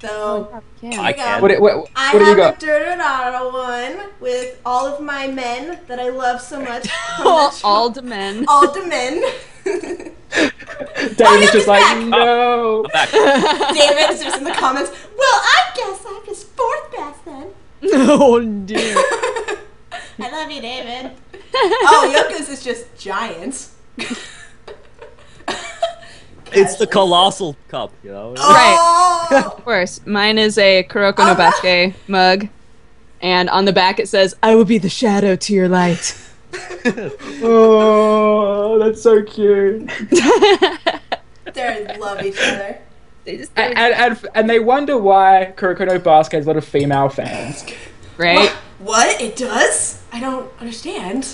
S4: So, here
S1: I
S4: we go.
S1: can.
S2: What
S4: I
S2: do you
S4: have
S2: got?
S4: a Durarara one with all of my men that I love so much.
S3: All the men.
S4: All the men.
S2: David's just like,
S4: back.
S2: no.
S1: I'm back.
S4: David's just in the comments. Well, I guess I'm just fourth best then.
S3: Oh dear.
S4: I love you, David. Oh, Yoko's is just giant.
S1: It's the colossal cup, you know.
S4: Oh!
S3: Of course. Mine is a Kuroko no Basuke mug. And on the back it says, I will be the shadow to your light.
S2: Oh, that's so cute.
S4: They love each other.
S2: And they wonder why Kuroko no Basuke has a lot of female fans.
S3: Right?
S4: What? It does? I don't understand.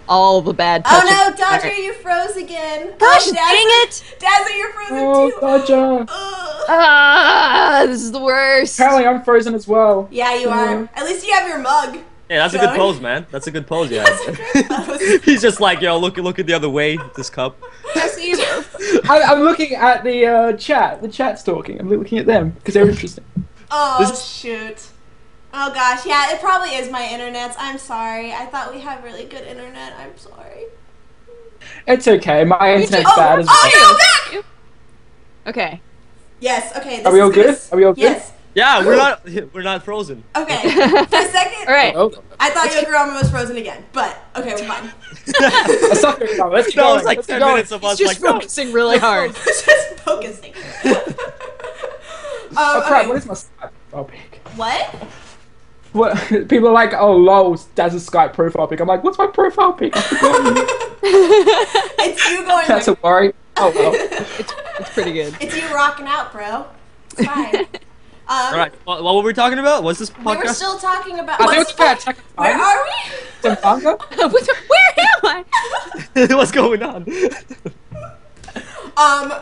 S3: All the bad
S4: Oh
S3: touches.
S4: no, Dodger, you froze again.
S3: Gosh,
S4: oh,
S3: dang it!
S4: Dazzler, you're frozen
S2: Oh,
S4: too.
S2: Dodger.
S4: Ugh.
S3: Ah, this is the worst.
S2: Apparently I'm frozen as well.
S4: Yeah, you are. At least you have your mug.
S1: Yeah, that's a good pose, man. That's a good pose, yeah.
S4: That's a great pose.
S1: He's just like, look at the other way with this cup.
S2: I'm looking at the chat. The chat's talking. I'm looking at them because they're interesting.
S4: Oh, shoot. Oh, gosh. Yeah, it probably is my internet. I'm sorry. I thought we had really good internet. I'm sorry.
S2: It's okay. My internet's bad as well.
S4: Oh, you're back!
S3: Okay.
S4: Yes, okay. This
S2: Are we all
S4: is gonna
S2: good? Are we all good?
S4: Yes.
S1: Yeah, we're not frozen.
S4: Okay. For a second,
S3: All right.
S2: Oh,
S4: I thought Yokorama was frozen again, but okay, we're fine.
S2: let's not get going. Let's keep
S1: That
S2: going.
S1: was like
S2: Let's
S1: 10
S2: keep going.
S1: minutes of us
S3: He's just
S1: like,
S3: focusing really hard.
S4: Just focusing.
S2: Oh crap!
S4: Okay.
S2: What is my Skype profile pic?
S4: What?
S2: What? People are like, oh lol, that's a Skype profile pic. I'm like, what's my profile pic? I've forgotten.
S4: It's you going.
S2: That's a worry. Oh well.
S3: It's pretty good.
S4: It's you rocking out, bro. It's fine.
S1: All right, what were we talking about? What's this
S4: We were
S1: podcast?
S4: still talking about.
S2: I think it's about Attack on
S4: Where
S2: Titan.
S4: are we?
S2: Some manga.
S3: Where am I?
S1: What's going on?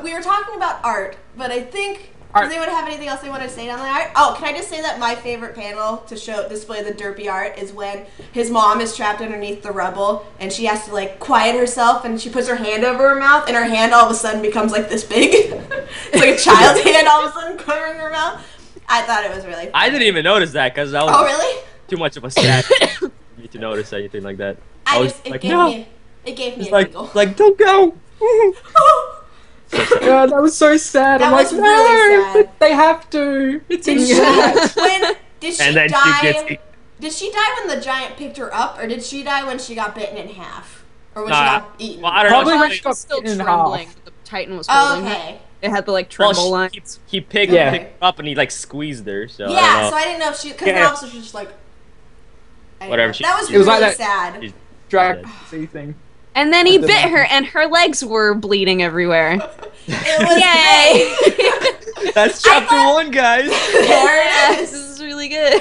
S4: We were talking about art, but I think.
S2: Art.
S4: Does anyone have anything else they want to say on the art? Oh, can I just say that my favorite panel to display the derpy art is when his mom is trapped underneath the rubble and she has to like quiet herself and she puts her hand over her mouth and her hand all of a sudden becomes like this big. It's like a child's hand all of a sudden covering her mouth. I thought it was really funny.
S1: I didn't even notice that because I was
S4: Oh, really?
S1: too much of a sad for me to notice anything like that.
S4: It gave me a
S1: like,
S4: giggle.
S1: like, don't go.
S2: Yeah, that was so sad.
S4: That
S2: I'm like,
S4: was really
S2: no,
S4: sad.
S2: but they have to. It's in chat.
S4: Did she
S1: And then she
S4: die?
S1: gets
S4: Did she die when the giant picked her up, or did she die when she got bitten in half, or when she
S1: Nah.
S4: got eaten?
S1: Well, I don't
S2: Probably
S1: know.
S2: when she got
S3: Still
S2: bitten in
S3: trembling.
S2: half.
S3: The Titan was
S4: Oh,
S3: holding her.
S4: okay.
S3: It had the like
S1: Well,
S3: tremble line.
S1: he picked
S2: Yeah.
S1: her up and he like squeezed her. So I
S4: Yeah,
S1: don't know.
S4: so I didn't know if she, because
S1: Yeah.
S4: then also she was just like, I don't
S1: Whatever
S4: know.
S1: she-
S4: That was
S1: It
S4: really
S2: was like that-
S4: sad.
S1: She's
S2: Drag
S1: dead.
S2: see thing.
S3: And then he
S2: That
S3: bit
S2: doesn't
S3: her, and her legs were bleeding everywhere.
S4: It was
S3: Yay!
S4: great.
S1: That's chapter 1, guys.
S4: There it
S3: This
S4: is.
S3: is really good.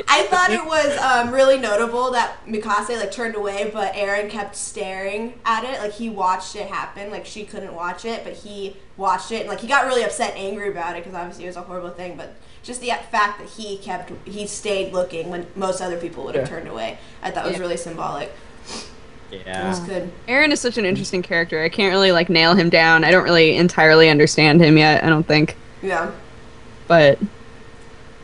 S4: I thought it was really notable that Mikase like turned away, but Eren kept staring at it. Like he watched it happen. Like she couldn't watch it, but he watched it, and like he got really upset, and angry about it because obviously it was a horrible thing. But just the fact that he stayed looking when most other people would have turned away, I thought was
S3: Yeah.
S4: really symbolic. It was
S1: Yeah.
S4: good.
S3: Eren is such an interesting character. I can't really like nail him down. I don't really entirely understand him yet. I don't think,
S4: Yeah.
S3: but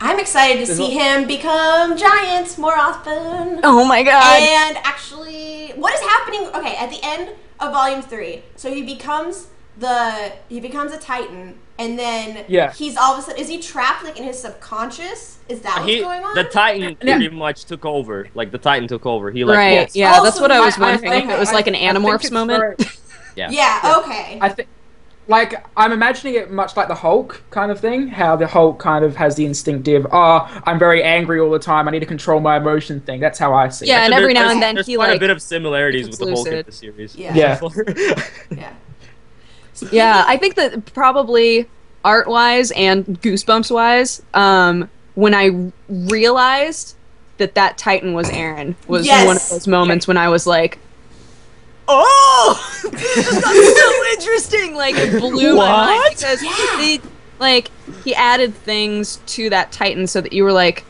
S4: I'm excited to see him become giant more often.
S3: oh my god!
S4: And actually, what is happening? Okay, at the end of Volume 3, so he becomes a Titan, and then
S2: Yeah.
S4: he's all of a sudden, is he trapped like in his subconscious? Is that what's going on?
S1: The Titan
S2: Yeah.
S1: pretty much took over. Like the Titan took over. He like
S3: Right?
S1: well,
S3: Yeah,
S4: Oh,
S3: that's
S4: so
S3: what I was
S4: I
S3: wondering.
S4: think-
S3: If it was like an
S2: I think
S3: Animorphs
S2: it's
S3: moment.
S2: very-
S1: yeah.
S4: Yeah, okay.
S2: I think, like, I'm imagining it much like the Hulk kind of thing. How the Hulk kind of has the instinctive, I'm very angry all the time. I need to control my emotion thing. That's how I see
S3: Yeah,
S2: it.
S3: and every now
S1: There's-
S3: and then
S1: there's
S3: he
S1: quite a
S3: like
S1: bit of similarities with
S3: becomes
S1: the Hulk in
S3: lucid.
S1: the series.
S4: Yeah.
S2: Yeah.
S4: Yeah.
S3: Yeah, I think that probably art-wise and Goosebumps-wise, when I realized that Titan was Eren was
S4: Yes.
S3: one of those moments when I was like, oh, this got so interesting. Like, it blew my mind because he added things to that Titan so that you were like,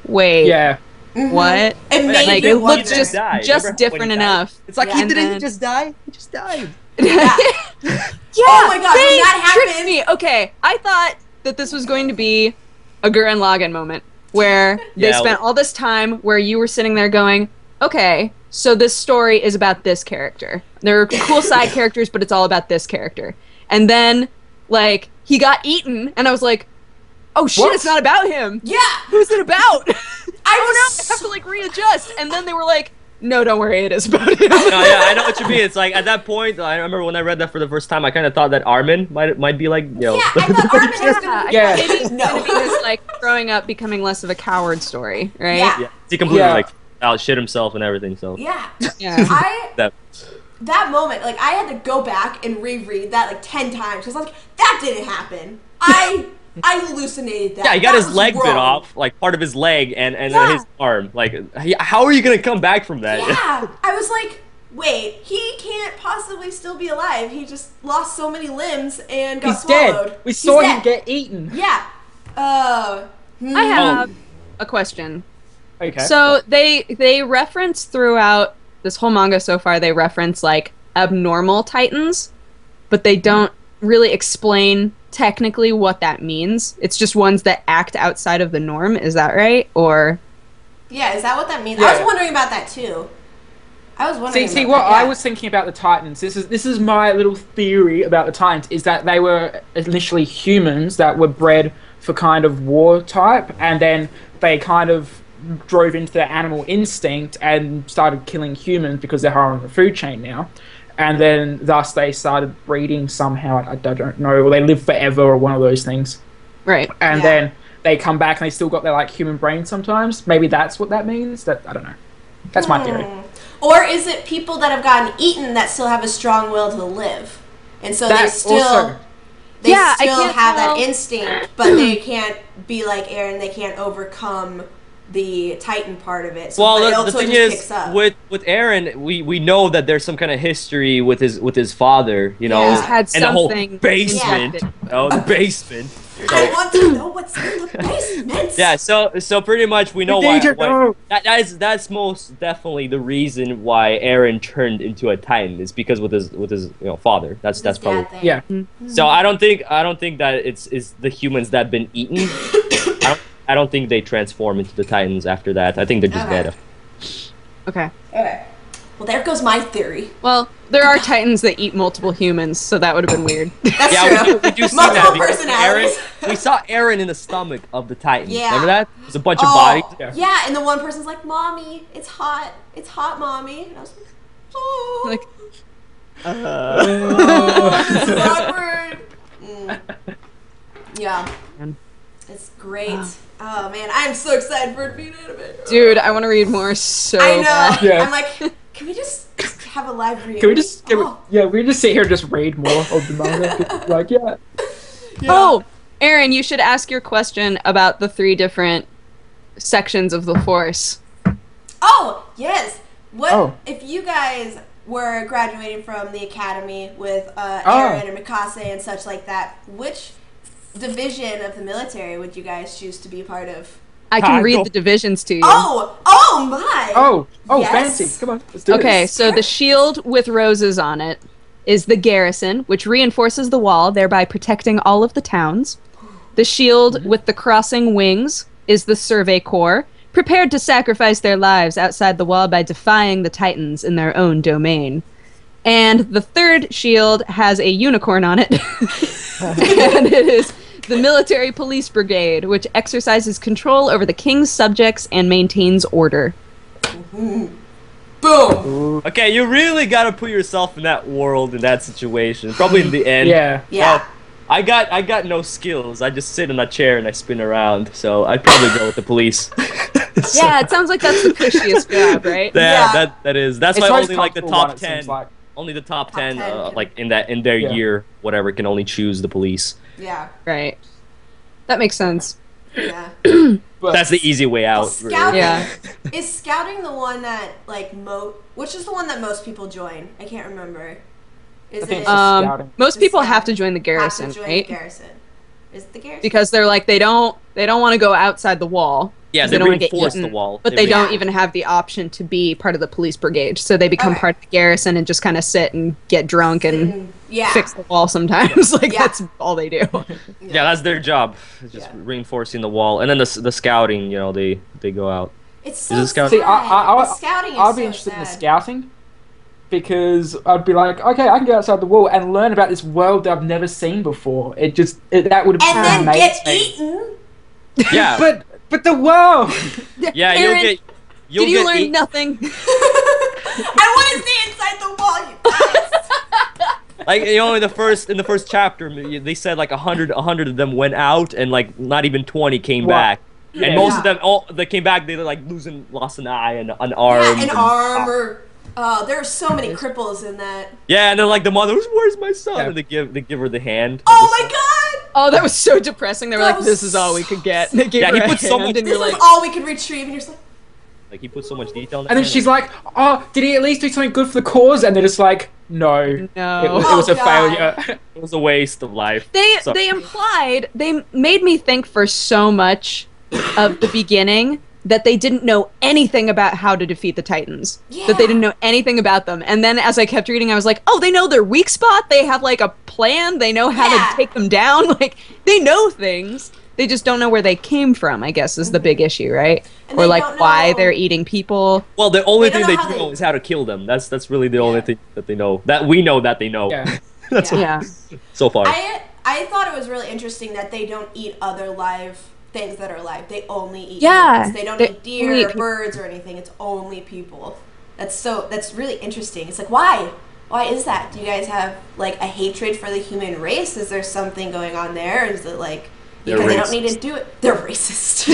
S3: wait,
S2: Yeah.
S3: what?
S4: It made
S3: Like,
S4: me
S3: it looked
S4: wonder.
S3: just
S1: Remember when
S3: different
S1: he died?
S3: enough.
S5: It's like,
S3: Yeah.
S5: he didn't
S3: And
S5: just die. He just died.
S4: Yeah.
S3: Yeah,
S4: Oh my God, when
S3: they
S4: that
S3: tricked
S4: happened-
S3: me. Okay, I thought that this was going to be a Gurren Lagann moment where they
S1: Yeah.
S3: spent all this time where you were sitting there going, okay, so this story is about this character. There are cool side characters, but it's all about this character. And then, like, he got eaten, and I was like, oh shit,
S2: What?
S3: it's not about him.
S4: Yeah.
S3: Who's it about?
S4: I
S3: Oh no,
S4: was
S3: I have to, like, readjust. And then they were like, no, don't worry, it is about him.
S1: No, yeah, I know what you mean. It's like at that point, I remember when I read that for the first time, I kind of thought that Armin might be like,
S4: Yeah, I thought Armin was gonna
S3: I
S4: be
S2: Yeah.
S3: thought maybe it's
S4: No.
S3: gonna be this, like, growing up, becoming less of a coward story, right?
S4: Yeah.
S1: yeah, he completely
S2: Yeah.
S1: like out shit himself and everything. So
S4: Yeah.
S3: Yeah.
S4: That moment, like, I had to go back and reread that like 10 times because like that didn't happen. I hallucinated that.
S1: yeah, he got
S4: That
S1: his
S4: was
S1: leg bit
S4: wrong.
S1: off, like part of his leg and
S3: Yeah.
S1: his arm. Like, how are you gonna come back from that?
S4: Yeah, I was like, wait, he can't possibly still be alive. He just lost so many limbs and got
S2: He's
S4: swallowed.
S2: dead. We
S4: He's
S2: saw him
S4: dead.
S2: get eaten.
S4: Yeah.
S3: I have a question.
S2: Okay.
S3: So they reference throughout this whole manga so far, they reference like abnormal titans, but they don't really explain technically what that means. It's just ones that act outside of the norm. Is that right? Or
S4: Yeah, is that what that means? I was
S2: Yeah.
S4: wondering about that too. I was wondering.
S2: See,
S4: about
S2: what
S4: that,
S2: I
S4: yeah.
S2: was thinking about the Titans. This is my little theory about the Titans. Is that they were initially humans that were bred for kind of war type, and then they kind of drove into their animal instinct and started killing humans because they're higher on the food chain now. And then thus they started breeding somehow. I don't know, or they live forever, or one of those things.
S3: right.
S2: And
S4: Yeah.
S2: then they come back and they still got their like human brain sometimes. Maybe that's what that means. That I don't know. That's my theory.
S4: Or is it people that have gotten eaten that still have a strong will to live, and so they
S2: That
S4: still
S2: also.
S4: they
S3: Yeah, I
S4: still
S3: can't
S4: have
S3: tell.
S4: that instinct, but they can't be like Eren. They can't overcome the Titan part of it. So but it
S1: Well, the
S4: also
S1: thing
S4: just
S1: is,
S4: picks up.
S1: with Eren, we know that there's some kind of history with his father, you know,
S4: Yeah.
S3: He's had
S1: and the whole
S3: something
S1: basement,
S3: injected.
S1: you know, the basement.
S4: I want to know what's in the basement.
S1: Yeah, so pretty much we know
S2: We
S1: why.
S2: need to know.
S1: That's most definitely the reason why Eren turned into a Titan is because with his father. That's
S4: This
S1: probably.
S4: bad thing.
S2: Yeah.
S1: So I don't think that it's the humans that have been eaten. I don't think they transform into the Titans after that. I think they're just
S4: Okay.
S1: dead.
S3: Okay.
S4: Okay. Well, there goes my theory.
S3: Well, there are titans that eat multiple humans, so that would have been weird.
S4: That's
S1: Yeah,
S4: true.
S1: we do see
S4: Multiple
S1: that because
S4: personalities.
S1: we saw Eren in the stomach of the Titan.
S4: Yeah.
S1: Remember that? There's a bunch of
S4: Oh,
S1: bodies.
S4: yeah, and the one person's like, "Mommy, it's hot. It's hot, mommy." And I was like, "Oh."
S3: Like,
S4: This is awkward. Yeah.
S3: Man.
S4: It's great. Oh man, I'm so excited for it to be an anime.
S3: dude, I want to read more so
S4: I know.
S3: bad.
S2: Yeah.
S4: I'm like, can we just have a live read?
S2: Can we just
S4: Oh,
S2: we just sit here and just read more of the manga? Like, yeah.
S3: Oh, Aaron, you should ask your question about the 3 different sections of the Force.
S4: Oh, yes. What
S2: Oh.
S4: if you guys were graduating from the academy with
S2: Oh.
S4: Eren and Mikase and such like that? Which division of the military would you guys choose to be part of?
S3: I can
S1: Go.
S3: read the divisions to you.
S4: Oh my!
S2: Oh,
S4: Yes.
S2: fancy. Come on, let's do
S3: Okay,
S2: this.
S3: so the shield with roses on it is the garrison, which reinforces the wall, thereby protecting all of the towns. The shield with the crossing wings is the survey corps, prepared to sacrifice their lives outside the wall by defying the Titans in their own domain. And the third shield has a unicorn on it, and it is the military police brigade, which exercises control over the king's subjects and maintains order.
S4: Boom!
S1: Okay, you really gotta put yourself in that world, in that situation. Probably in the end.
S2: Yeah.
S4: Yeah.
S1: Well, I got no skills. I just sit in a chair and I spin around. So I'd probably go with the police. So,
S3: Yeah, it sounds like that's the cushiest job, right?
S1: yeah,
S4: Yeah.
S1: that is. That's
S2: It's
S1: why
S2: most
S1: only like the
S2: comfortable one,
S1: top
S2: it
S1: 10.
S2: seems like.
S1: Only the top
S4: 10
S1: 10,
S4: can-
S1: like in their
S2: Yeah.
S1: year, whatever, can only choose the police.
S4: Yeah.
S3: Right. That makes sense.
S4: Yeah.
S2: But
S1: That's the easy way
S4: Well,
S1: out.
S4: scouting
S3: Yeah.
S4: is scouting the one that like which is the one that most people join? I can't remember. Is
S2: I think
S4: it
S2: it's just scouting.
S3: Most
S4: The
S3: people have to
S4: scouting.
S3: join the garrison,
S4: have to join
S3: right?
S4: the garrison? Is it the garrison?
S3: Because they're like they don't want to go outside the wall.
S1: Yeah,
S3: 'cause
S1: they
S3: don't wanna get
S1: reinforce the
S3: eaten,
S1: wall.
S3: But they
S4: Yeah.
S3: don't even have the option to be part of the police brigade. So they become
S4: Okay.
S3: part of the garrison and just kind of sit and get drunk and
S4: yeah.
S3: fix the wall sometimes. Like
S4: Yeah.
S3: that's all they do.
S1: Yeah, that's their job. Just
S4: Yeah.
S1: reinforcing the wall, and then the scouting. they go out.
S4: It's
S1: Is
S4: so
S1: it scouting?
S4: sad.
S2: See, the
S4: scouting is
S2: I'd
S4: so
S2: be interested in the
S4: sad.
S2: scouting because I'd be like, okay, I can go outside the wall and learn about this world that I've never seen before. That would have
S4: And
S2: been
S4: then get
S2: amazing.
S4: eaten.
S1: Yeah,
S2: But the world.
S1: yeah,
S3: Aaron,
S1: you'll
S3: Did you
S1: get
S3: learn
S1: eat-
S3: nothing?
S4: I want to stay inside the wall, you guys.
S1: Like in the first chapter, they said like 100 of them went out, and like not even 20 came
S2: Wow.
S1: back.
S2: Yeah.
S1: And most of them, all they came back, they like lost an eye and an arm.
S4: Yeah, an
S1: and-
S4: arm or there are so many cripples in that.
S1: Yeah, and then like the mother, where's my son?
S2: Yeah.
S1: And they give her the hand.
S4: Oh my god!
S3: Oh, that was so depressing. They were
S4: That
S3: like,
S4: was
S3: "This is all we could get." They gave
S1: Yeah,
S3: her
S1: he
S3: a
S1: put so
S3: hand,
S1: much-
S3: and
S4: This
S3: you're
S4: is
S3: like,
S4: all we could retrieve, and you're just like,
S1: Like he put so much detail in that.
S2: And then she's like, oh, did he at least do something good for the cause? And they're just like, no.
S3: No.
S2: It was
S4: Oh,
S2: a
S4: God.
S2: failure.
S1: it was a waste of life. So-
S3: They implied, they made me think for so much of the beginning that they didn't know anything about how to defeat the Titans. That they
S4: Yeah.
S3: didn't know anything about them. And then as I kept reading, I was like, oh, they know their weak spot. They have like a plan. They know how
S4: Yeah.
S3: to take them down. Like they know things. They just don't know where they came from, I guess, is the big issue, right?
S4: And
S3: Or
S4: they
S3: like
S4: don't
S3: why
S4: know-
S3: they're eating people.
S1: Well, the only
S4: They don't
S1: thing they
S4: know how
S1: do
S4: they-
S1: know is how to kill them. That's really the
S4: Yeah.
S1: only thing that they know. That we know that they know.
S2: Yeah.
S1: That's
S4: Yeah.
S3: Yeah.
S1: so far.
S4: I thought it was really interesting that they don't eat other live things that are alive. They only eat
S3: Yeah,
S4: humans. They don't
S3: they
S4: eat deer
S3: only
S4: or
S3: eat
S4: birds or anything. It's only people. That's really interesting. It's like why? Why is that? Do you guys have like a hatred for the human race? Is there something going on there? Is it like
S1: They're
S4: because they don't
S1: racist.
S4: need to do it? They're racist.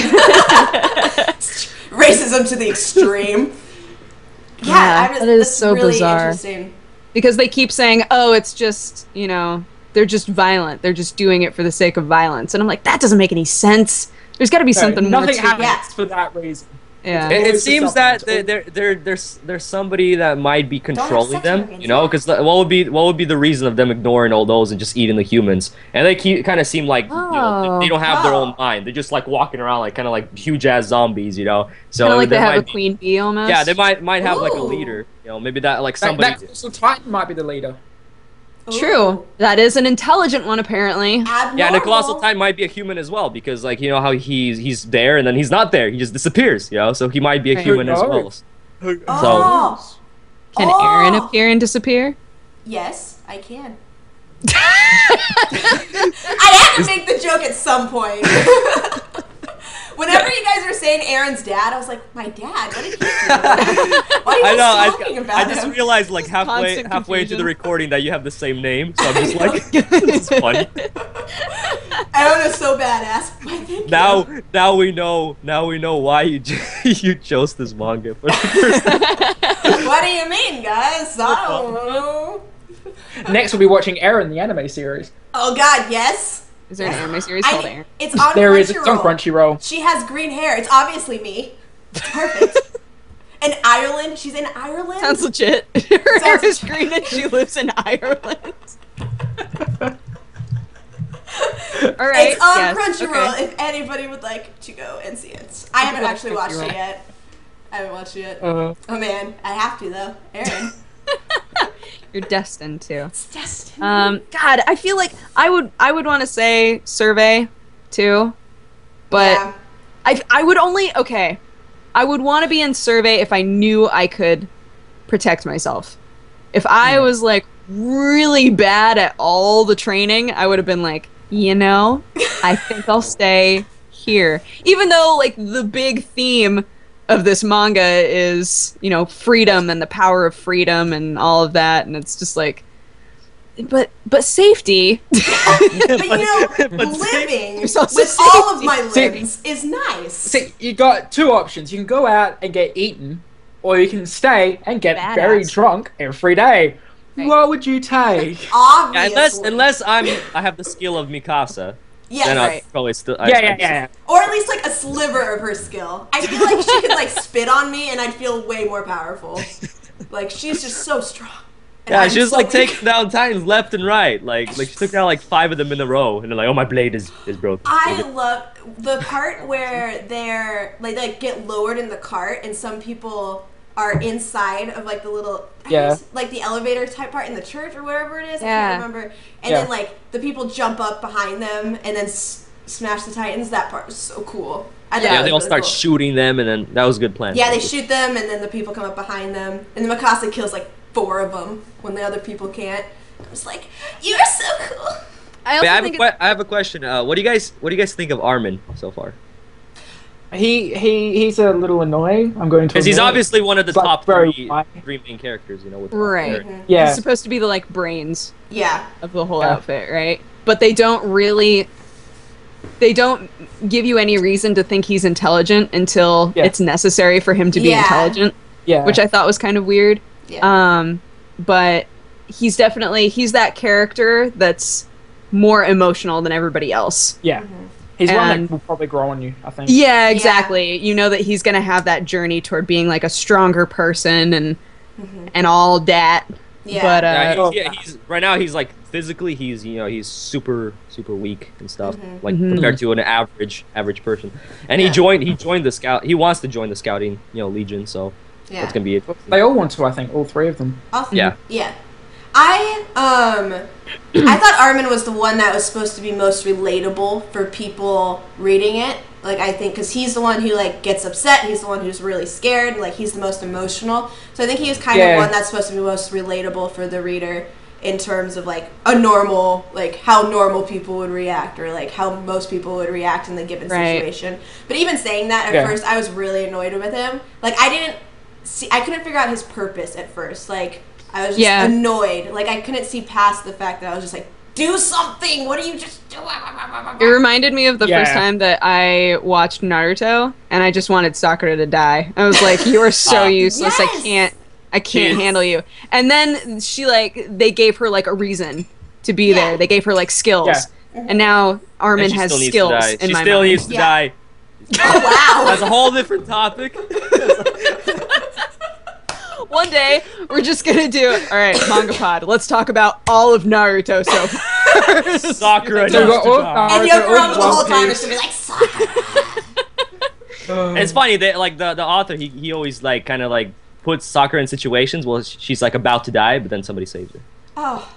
S4: Racism to the extreme.
S3: Yeah, that is
S4: that's
S3: so
S4: really
S3: bizarre.
S4: Interesting.
S3: Because they keep saying, oh, it's just, you know, they're just violent. They're just doing it for the sake of violence. And I'm like, that doesn't make any sense. There's got to be something more
S2: Nothing
S3: to
S2: happens
S4: Yeah.
S2: for that reason.
S3: Yeah.
S1: It
S2: Always
S1: seems
S2: something.
S1: that
S2: It's always-
S1: there's somebody that might be
S4: have
S1: controlling
S4: sex
S1: them,
S4: organs,
S1: you know,
S4: yeah.
S1: because what would be the reason of them ignoring all those and just eating the humans? And they kind of seem like you know, they don't have their own
S4: Oh.
S1: mind. They're just like walking around like kind of like huge ass zombies, you know. So
S3: Kind of like they
S1: there
S3: have a
S1: might be-
S3: queen bee almost.
S1: Yeah, they might have like a
S4: Ooh.
S1: leader, you know, maybe that like somebody.
S2: That Crystal Titan might be the leader.
S3: True.
S4: Ooh.
S3: That is an intelligent one, apparently.
S4: Abnormal.
S1: Yeah, and the Colossal Titan might be a human as well, because like you know how he's there and then he's not there, he just disappears, you know. So he might be a
S3: Right.
S1: human as
S2: Who
S1: well.
S2: knows?
S4: Oh.
S3: Can
S4: Oh.
S3: Aaron appear and disappear?
S4: Yes, I can. I had to make the joke at some point. Whenever you guys were saying Aaron's dad, I was like, my dad? What did he do? Why are you
S1: I
S4: guys
S1: know.
S4: talking about
S1: I just
S4: him?
S1: realized like halfway
S3: constant
S1: into the
S3: confusion.
S1: recording that you have the same name, so I'm just like, it's funny.
S4: Aaron is so badass. Why, thank you.
S1: Now we know why you you chose this manga for the first time.
S4: What do you mean, guys? I don't know.
S2: Next, we'll be watching Aaron, the anime series.
S4: Oh God, yes.
S3: Is there an anime series called Aaron?
S4: It's on
S2: There is. It's on
S4: Crunchyroll.
S2: Crunchyroll.
S4: She has green hair. It's obviously me. It's perfect. In Ireland. She's in Ireland.
S3: Sounds legit. Her hair
S4: Sounds
S3: is green and she lives in Ireland. All right.
S4: It's on
S3: yes,
S4: Crunchyroll
S3: okay.
S4: if anybody would like to go and see it. I haven't
S3: watch
S4: actually watched it
S3: Crunchyroll.
S4: yet. I haven't watched it yet.
S2: Uh,
S4: Oh man, I have to though. Aaron.
S3: You're destined to.
S4: It's destined.
S3: God, I feel like I would want to say Survey too, but
S4: yeah.
S3: I would only okay. I would want to be in Survey if I knew I could protect myself. If I was like really bad at all the training, I would have been like, you know, I think I'll stay here. Even though like the big theme of this manga is, you know, freedom and the power of freedom and all of that, and it's just like but safety.
S4: But you know,
S1: but
S4: living
S3: There's also
S4: with all of
S3: safety.
S4: my
S2: See-
S4: limbs is nice.
S2: see, you got two options. You can go out and get eaten, or you can stay and get
S3: Badass.
S2: very drunk every day.
S3: Right.
S2: What would you take?
S1: Yeah,
S4: Obviously.
S1: unless I have the skill of Mikasa,
S4: Yes.
S1: then
S3: Right.
S1: I'd probably still.
S2: Yeah.
S4: Or at least like a sliver of her skill. I feel like she could like spit on me and I'd feel way more powerful. Like she's just so strong. And
S1: Yeah,
S4: I'm
S1: she was
S4: so
S1: like
S4: weak.
S1: taking down Titans left and right. Like she took down like 5 of them in a row, and they're like, "Oh, my blade is broken."
S4: I love the part where they're like get lowered in the cart and some people are inside of like the little like the elevator type part in the church or wherever it is. I can't remember. And then like the people jump up behind them and then smash the Titans. That part was so cool.
S1: Yeah, they all
S4: really
S1: start
S4: cool.
S1: shooting them, and then that was a good plan.
S4: Yeah, they shoot them and then the people come up behind them. And then Mikasa kills like 4 of them when the other people can't. I was like, "You're so cool."
S3: I
S1: Wait,
S3: also think
S1: I have a question. What do you guys think of Armin so far?
S2: He's a little annoying. I'm going to.
S1: Because he's
S2: admit.
S1: obviously one of the
S2: It's, like,
S1: top
S2: very
S1: 3
S2: white.
S1: main characters, you know. With
S3: Right.
S1: Armin.
S2: Yeah.
S3: he's supposed to be the like brains
S4: Yeah.
S3: of the whole
S2: Yeah.
S3: outfit, right? But they don't give you any reason to think he's intelligent until it's necessary for him to be intelligent,
S2: Yeah.
S3: which I thought was kind of weird.
S4: Yeah.
S3: But he's that character that's more emotional than everybody else.
S2: Yeah. He's one
S3: And-
S2: that will probably grow on you, I think.
S3: Yeah, exactly. You know that he's going to have that journey toward being like a stronger person and all that.
S4: Yeah.
S3: But
S1: He's right now. He's like physically, he's super weak and stuff, like
S3: Mhm.
S1: compared to an average person. And he joined the scout. He wants to join the scouting, legion. So it's gonna be.
S2: They all want to, I think, all 3 of them.
S1: Yeah.
S4: Yeah. I thought Armin was the one that was supposed to be most relatable for people reading it. Like, I think, because he's the one who, like, gets upset. He's the one who's really scared. Like, he's the most emotional. So I think he was kind of one that's supposed to be most relatable for the reader in terms of, like, a normal, like, how normal people would react or, like, how most people would react in the given situation. But even saying that, at first, I was really annoyed with him. Like, I couldn't figure out his purpose at first. Like, I was just annoyed. Like, I couldn't see past the fact that I was just like, do something! What are you just doing?
S3: it reminded me of the first time that I watched Naruto, and I just wanted Sakura to die. I was like, you are so useless.
S4: Yes!
S3: I can't handle you. And then they gave her like a reason to be there. They gave her like skills.
S2: Yeah.
S3: And now Armin has skills in my mind.
S1: Needs to die.
S4: Oh, wow!
S1: That's a whole different topic.
S3: One day, we're just gonna do it. All right, MangaPod. Let's talk about all of Naruto so far.
S1: Sakura.
S2: So we got all Naruto,
S4: And Yoko
S2: all
S4: the whole
S2: One
S4: time
S2: Piece.
S4: is gonna be like, Sakura!
S1: And it's funny that like the author he always like kind of like puts Sakura in situations where she's like about to die, but then somebody saves her.
S4: Oh.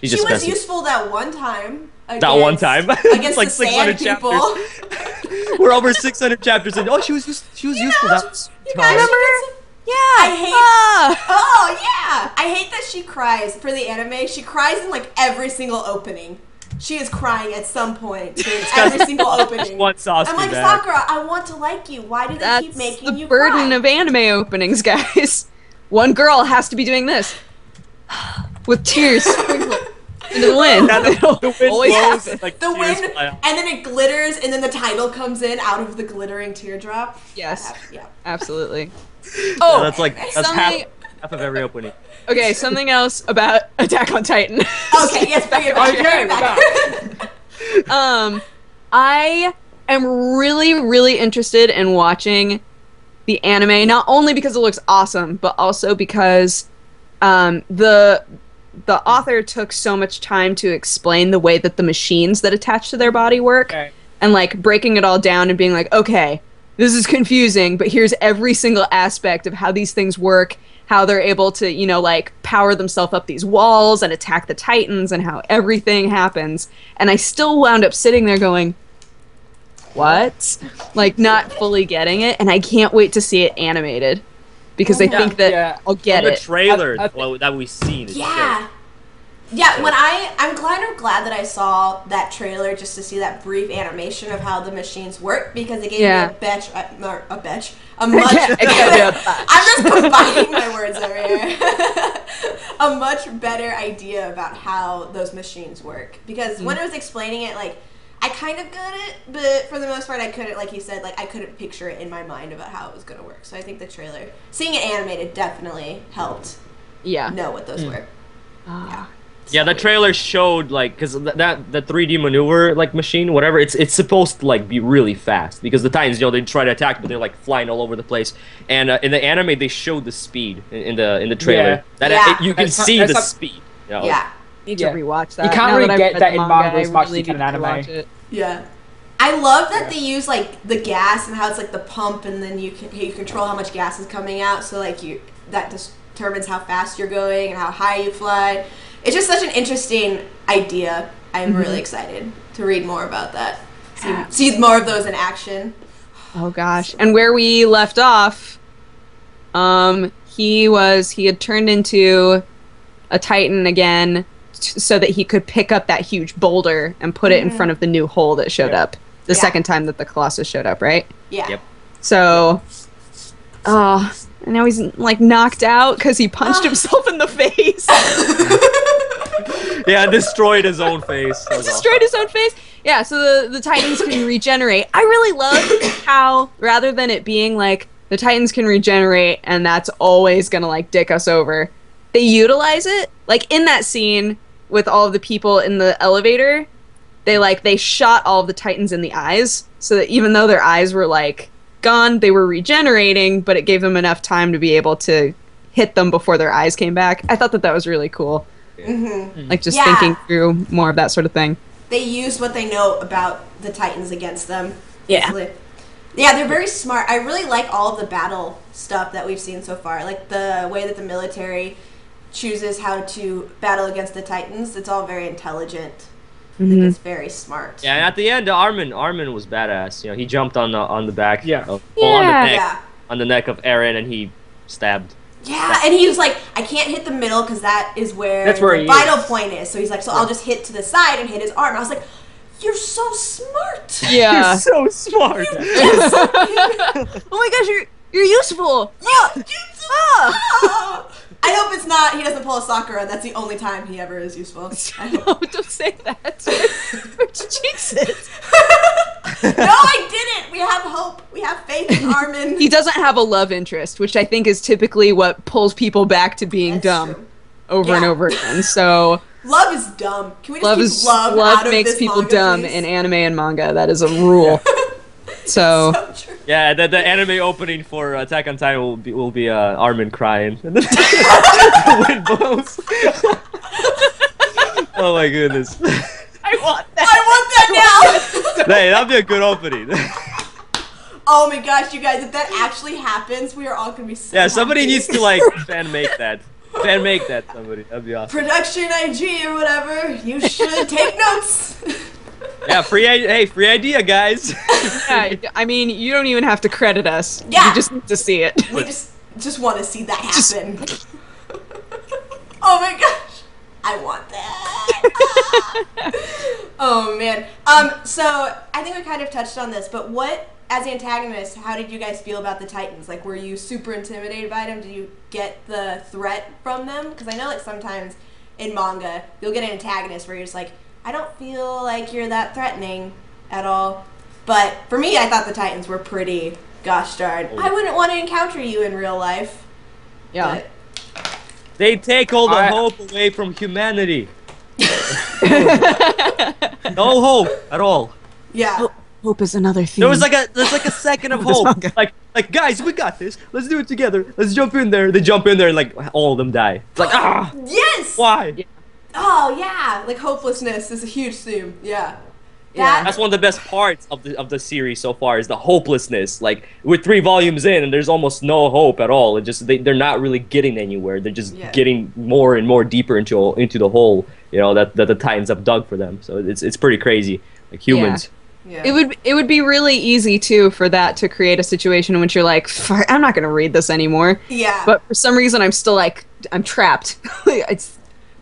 S1: She's
S4: She
S1: just
S4: was
S1: messy.
S4: useful that one time.
S1: That one time.
S4: Against
S1: like
S4: the sand
S1: 600
S4: people.
S1: chapters. We're over 600 chapters in. Oh, she was useful. That was
S4: You guys,
S3: Remember? Yeah.
S4: Oh, yeah! I hate that she cries for the anime. She cries in like every single opening. She is crying at some point in every single opening.
S1: One sauce
S4: I'm like,
S1: back.
S4: Sakura, I want to like you. Why do they
S3: That's
S4: keep making
S3: the
S4: you
S3: burden
S4: cry?
S3: of anime openings, guys. One girl has to be doing this with tears sprinkling into the wind.
S1: Yeah, the wind
S3: Always
S1: blows,
S3: happen.
S1: like,
S4: The
S1: tears
S4: wind,
S1: fly out.
S4: and then it glitters, and then the title comes in out of the glittering teardrop.
S3: Yes,
S4: Yeah.
S3: absolutely.
S1: Yeah,
S3: Oh,
S1: that's
S3: something.
S1: half of every opening.
S3: Okay, something else about Attack on Titan.
S4: Okay, yes, bring it back.
S2: Okay,
S4: bring it
S2: we're
S4: back.
S3: I am really interested in watching the anime, not only because it looks awesome, but also because the author took so much time to explain the way that the machines that attach to their body work,
S2: Okay.
S3: and like breaking it all down and being like, okay, this is confusing, but here's every single aspect of how these things work, how they're able to, like power themselves up these walls and attack the Titans and how everything happens. And I still wound up sitting there going, what? Like not fully getting it. And I can't wait to see it animated because I think that I'll get
S1: From the
S3: it.
S1: trailer
S2: I-
S1: that we've seen. It's
S4: Yeah. Yeah, when I'm glad that I saw that trailer just to see that brief animation of how the machines work because it gave me a much I'm just combining my words over here. A much better idea about how those machines work because when I was explaining it, like I kind of got it, but for the most part, I couldn't, like you said, like I couldn't picture it in my mind about how it was gonna work. So I think the trailer, seeing it animated, definitely helped
S3: Yeah.
S4: know what those were.
S3: Ah.
S1: Yeah, the trailer showed like because the 3D maneuver like machine, whatever. It's supposed to like be really fast because the Titans, they try to attack, but they're like flying all over the place. And in the anime, they showed the speed in the trailer. You can see the speed.
S4: Yeah.
S3: Need to rewatch that.
S2: You can't
S3: Now
S2: really
S3: I've
S2: get
S3: read
S2: that
S3: the
S2: in
S3: manga,
S2: manga as
S3: I
S2: much as
S3: really
S2: you can in
S3: need to
S2: anime.
S3: watch it.
S4: Yeah. I love that they use like the gas and how it's like the pump, and then you control how much gas is coming out. So like that determines how fast you're going and how high you fly. It's just such an interesting idea. I'm really excited to read more about that. See more of those in action.
S3: Oh gosh. And where we left off, he had turned into a Titan again so that he could pick up that huge boulder and put it in front of the new hole that showed up the second time that the Colossus showed up, right?
S4: Yeah.
S1: Yep.
S3: So, and now he's like knocked out because he punched himself in the face.
S1: Yeah, destroyed his own face.
S3: Destroyed his own face. Yeah, so the Titans can regenerate. I really love how, rather than it being like the Titans can regenerate and that's always gonna like dick us over, they utilize it. Like in that scene with all of the people in the elevator, they shot all of the Titans in the eyes, so that even though their eyes were like gone, they were regenerating, but it gave them enough time to be able to hit them before their eyes came back. I thought that was really cool. Like just thinking through more of that sort of thing.
S4: They used what they know about the Titans against them.
S3: Yeah.
S4: Yeah, they're very smart. I really like all of the battle stuff that we've seen so far. Like the way that the military chooses how to battle against the Titans. It's all very intelligent. I think it's very smart.
S1: Yeah, and at the end, Armin was badass. He jumped on the back. On the neck of Eren, and he stabbed.
S4: Yeah, and he was like, I can't hit the middle because that's where the vital point is. So he's like, I'll just hit to the side and hit his arm. I was like, you're so smart.
S3: Yeah.
S1: You're so smart.
S3: Oh my gosh, you're useful.
S4: I hope it's not. He doesn't pull a Sakura. That's the only time he ever is useful.
S3: No, don't say that. Where'd you jinx it?
S4: No, I didn't. We have hope. We have faith in Armin.
S3: He doesn't have a love interest, which I think is typically what pulls people back to being dumb over and over again. So
S4: love is dumb. Can we just keep love out of
S3: makes
S4: this
S3: people
S4: manga,
S3: dumb
S4: please?
S3: in anime and manga. That is a rule. So
S4: true.
S1: Yeah, the anime opening for Attack on Titan will be Armin crying. And the wind blows. Oh my goodness.
S3: I want that.
S4: I want that now.
S1: Hey, that'd be a good opening.
S4: Oh my gosh, you guys! If that actually happens, we are all gonna be so
S1: Yeah, somebody
S4: happy.
S1: needs to like fan make that. Fan make that, somebody. That'd be awesome.
S4: Production IG or whatever. You should take notes.
S1: Yeah, free idea, guys.
S3: Yeah, I mean, you don't even have to credit us.
S4: Yeah.
S3: You just need to see it.
S4: We just want to see that happen. Oh my gosh, I want that. Oh man. So I think we kind of touched on this, but what, as the antagonist, how did you guys feel about the Titans? Like, were you super intimidated by them? Did you get the threat from them? Because I know, like, sometimes in manga, you'll get an antagonist where you're just like, I don't feel like you're that threatening at all. But for me, I thought the Titans were pretty, gosh darn. I wouldn't want to encounter you in real life.
S3: Yeah.
S4: But
S1: They take all the hope away from humanity. No hope at all.
S4: yeah.
S3: Hope is another thing.
S1: There's like a second of hope. Like guys, we got this. Let's do it together. Let's jump in there. They jump in there and like all of them die. It's like
S4: Yes!
S1: why?
S3: Yeah.
S4: Oh yeah, like hopelessness is a huge theme. Yeah.
S3: Yeah.
S1: That's one of the best parts of the series so far is the hopelessness. Like we're 3 volumes in and there's almost no hope at all. It just they're not really getting anywhere. They're just getting more and more deeper into the hole. That the Titans have dug for them. So it's pretty crazy. Like humans.
S4: Yeah.
S3: It would be really easy too for that to create a situation in which you're like, I'm not gonna read this anymore.
S4: Yeah.
S3: But for some reason, I'm still like, I'm trapped. I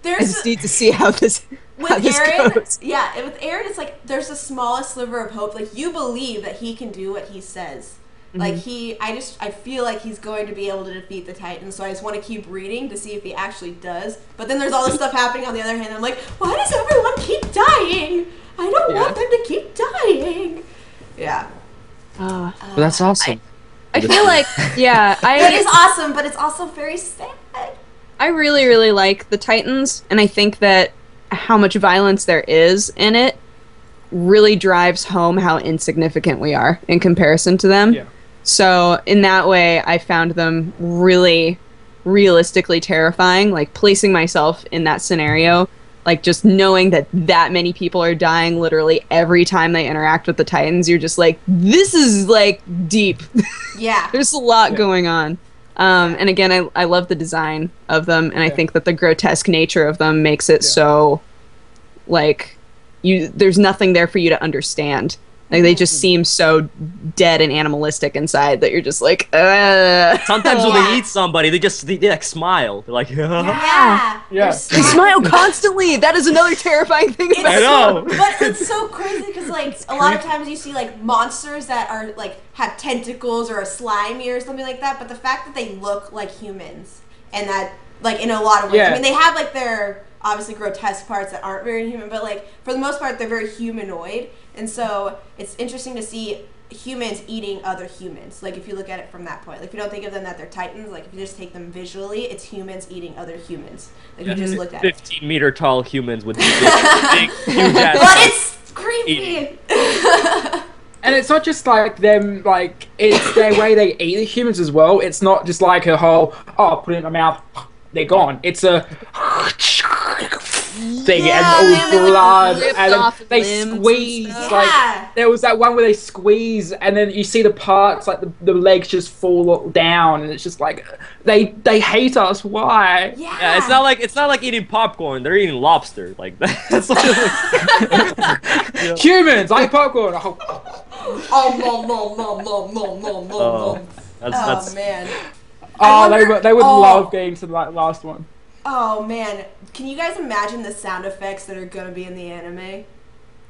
S3: just need to see how this
S4: Eren,
S3: goes.
S4: yeah, with Eren, it's like there's the smallest sliver of hope. Like you believe that he can do what he says. Like I feel like he's going to be able to defeat the Titans. So I just want to keep reading to see if he actually does. But then there's all this stuff happening on the other hand. I'm like, why does everyone keep dying? I don't want them to keep dying. Yeah.
S1: But that's awesome.
S3: I feel like, yeah,
S4: It is awesome, but it's also very sad.
S3: I really, really like the Titans, and I think that how much violence there is in it really drives home how insignificant we are in comparison to them.
S2: Yeah.
S3: So in that way, I found them really realistically terrifying, like placing myself in that scenario, like just knowing that that many people are dying literally every time they interact with the Titans. You're just like, this is like deep.
S4: Yeah.
S3: There's a lot going on. And again, I love the design of them, and I think that the grotesque nature of them makes it so, like, there's nothing there for you to understand. Like, they just seem so dead and animalistic inside that you're just like,
S1: Sometimes when they eat somebody, they like smile. They're like,
S4: Yeah.
S2: Yeah.
S3: They smile constantly. That is another terrifying thing about
S1: I know.
S4: But it's so crazy because, like, a lot of times you see, like, monsters that are, like, have tentacles or are slimy or something like that, but the fact that they look like humans and that, like, in a lot of ways, I mean, they have, like, their obviously grotesque parts that aren't very human, but, like, for the most part, they're very humanoid, and so it's interesting to see humans eating other humans. Like, if you look at it from that point, like, if you don't think of them that they're titans, like, if you just take them visually, it's humans eating other humans. Like, you just looked at it.
S1: 15-meter tall humans with big huge ass.
S4: But it's creepy.
S2: And it's not just like them, like, it's their way they eat the humans as well. It's not just like a whole, oh, put it in my mouth, they're gone. It's a thing, and all blood, and then they squeeze. Like, there was that one where they squeeze, and then you see the parts, like the legs just fall down, and it's just like, they hate us. Why?
S1: Yeah, it's not like eating popcorn. They're eating lobster. Like that's what
S2: Humans, I eat popcorn.
S1: That's
S4: man.
S2: Oh, they would love getting to the last one.
S4: Oh man, can you guys imagine the sound effects that are gonna be in the anime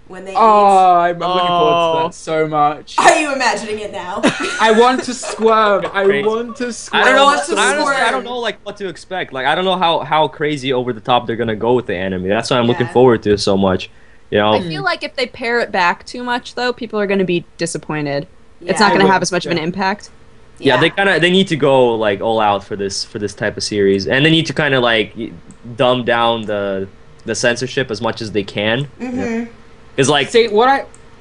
S4: when they eat?
S2: I'm looking forward to that so much.
S4: Are you imagining it now?
S2: I want to squirm. I want to squirm.
S1: I don't know like what to expect. Like I don't know how crazy over the top they're gonna go with the anime. That's why I'm looking forward to it so much. You know.
S3: I feel like if they pare it back too much, though, people are going to be disappointed. It's not going to have as much of an impact.
S1: Yeah, they need to go like all out for this type of series, and they need to kind of like dumb down the censorship as much as they can. It's like,
S2: see what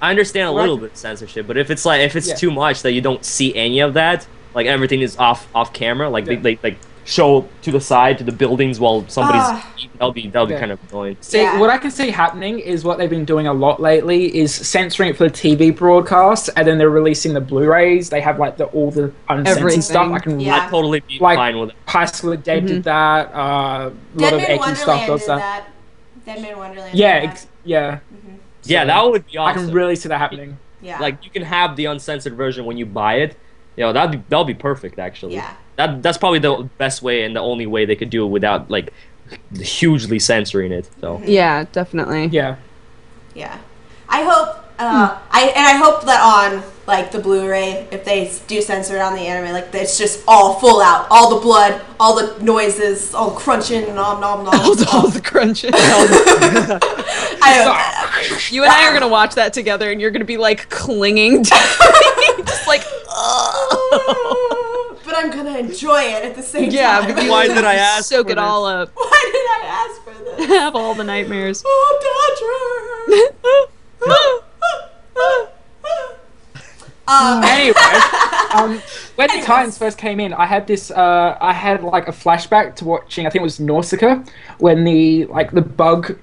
S1: I understand a little bit of censorship, but if it's too much that you don't see any of that, like everything is off camera, like they like show to the side to the buildings while somebody's eating, that'll be kind of annoying.
S2: See, what I can see happening is what they've been doing a lot lately is censoring it for the TV broadcast, and then they're releasing the Blu-rays. They have like all the uncensored stuff.
S1: I'd totally be fine with it.
S2: High School Dead did that. A lot of Eki stuff does that.
S4: Dead Man Wonderland.
S1: Yeah, that would be awesome.
S2: I can really see that happening.
S4: Yeah.
S1: Like you can have the uncensored version when you buy it. You know, that'll be perfect actually.
S4: Yeah.
S1: That's probably the best way and the only way they could do it without like hugely censoring it. So
S3: yeah, definitely.
S2: Yeah.
S4: I hope I hope that on like the Blu-ray, if they do censor it on the anime, like it's just all full out, all the blood, all the noises, all the crunching, nom nom nom,
S3: all the crunching. You and I are gonna watch that together, and you're gonna be like clinging to me, just like.
S4: But I'm gonna enjoy it at the same time.
S3: Yeah,
S1: why did I ask?
S3: Soak it all up.
S4: Why did I ask for this?
S3: Have all the nightmares.
S4: Oh, Dodger!
S2: Anyway, when the Titans first came in, I had this. I had like a flashback to watching. I think it was Nausicaa when the bug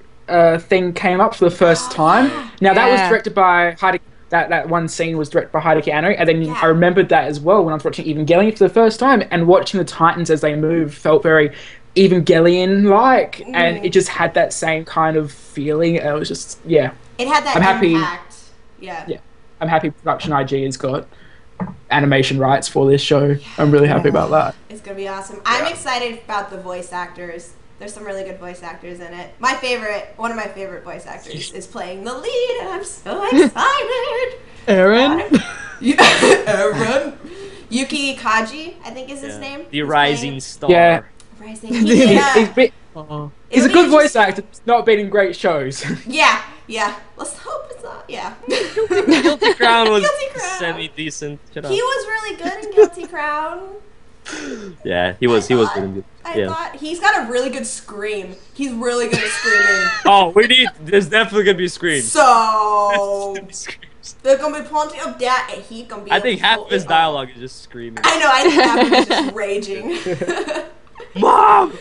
S2: thing came up for the first time. Now that was directed by Hideki. That one scene was directed by Hideki Anno, and then I remembered that as well when I was watching Evangelion for the first time, and watching the Titans as they move felt very Evangelion-like, and it just had that same kind of feeling. It was just, It
S4: had that impact. Yeah.
S2: I'm happy Production IG has got animation rights for this show. I'm really happy about that.
S4: It's gonna be awesome. I'm excited about the voice actors. There's some really good voice actors in it. One of my favorite voice actors is playing the lead, and I'm so excited.
S3: Aaron?
S4: Aaron? Yuki Kaji, I think is his name.
S1: The Rising Star.
S2: Yeah.
S4: Rising.
S2: He's a good voice actor, not been in great shows.
S4: Yeah. Let's hope it's not. Yeah.
S1: Guilty Crown was semi-decent.
S4: He was really good in Guilty Crown.
S1: Yeah, he was good.
S4: I thought he's got a really good scream. He's really good at screaming.
S1: Oh, there's definitely gonna be screams.
S4: So
S1: Screams.
S4: there's gonna be plenty of that, and he gonna be.
S1: I think half
S4: able
S1: of
S4: to
S1: his
S4: pull it off.
S1: dialogue is just screaming.
S4: I know. I think half of it is just raging.
S1: Mom!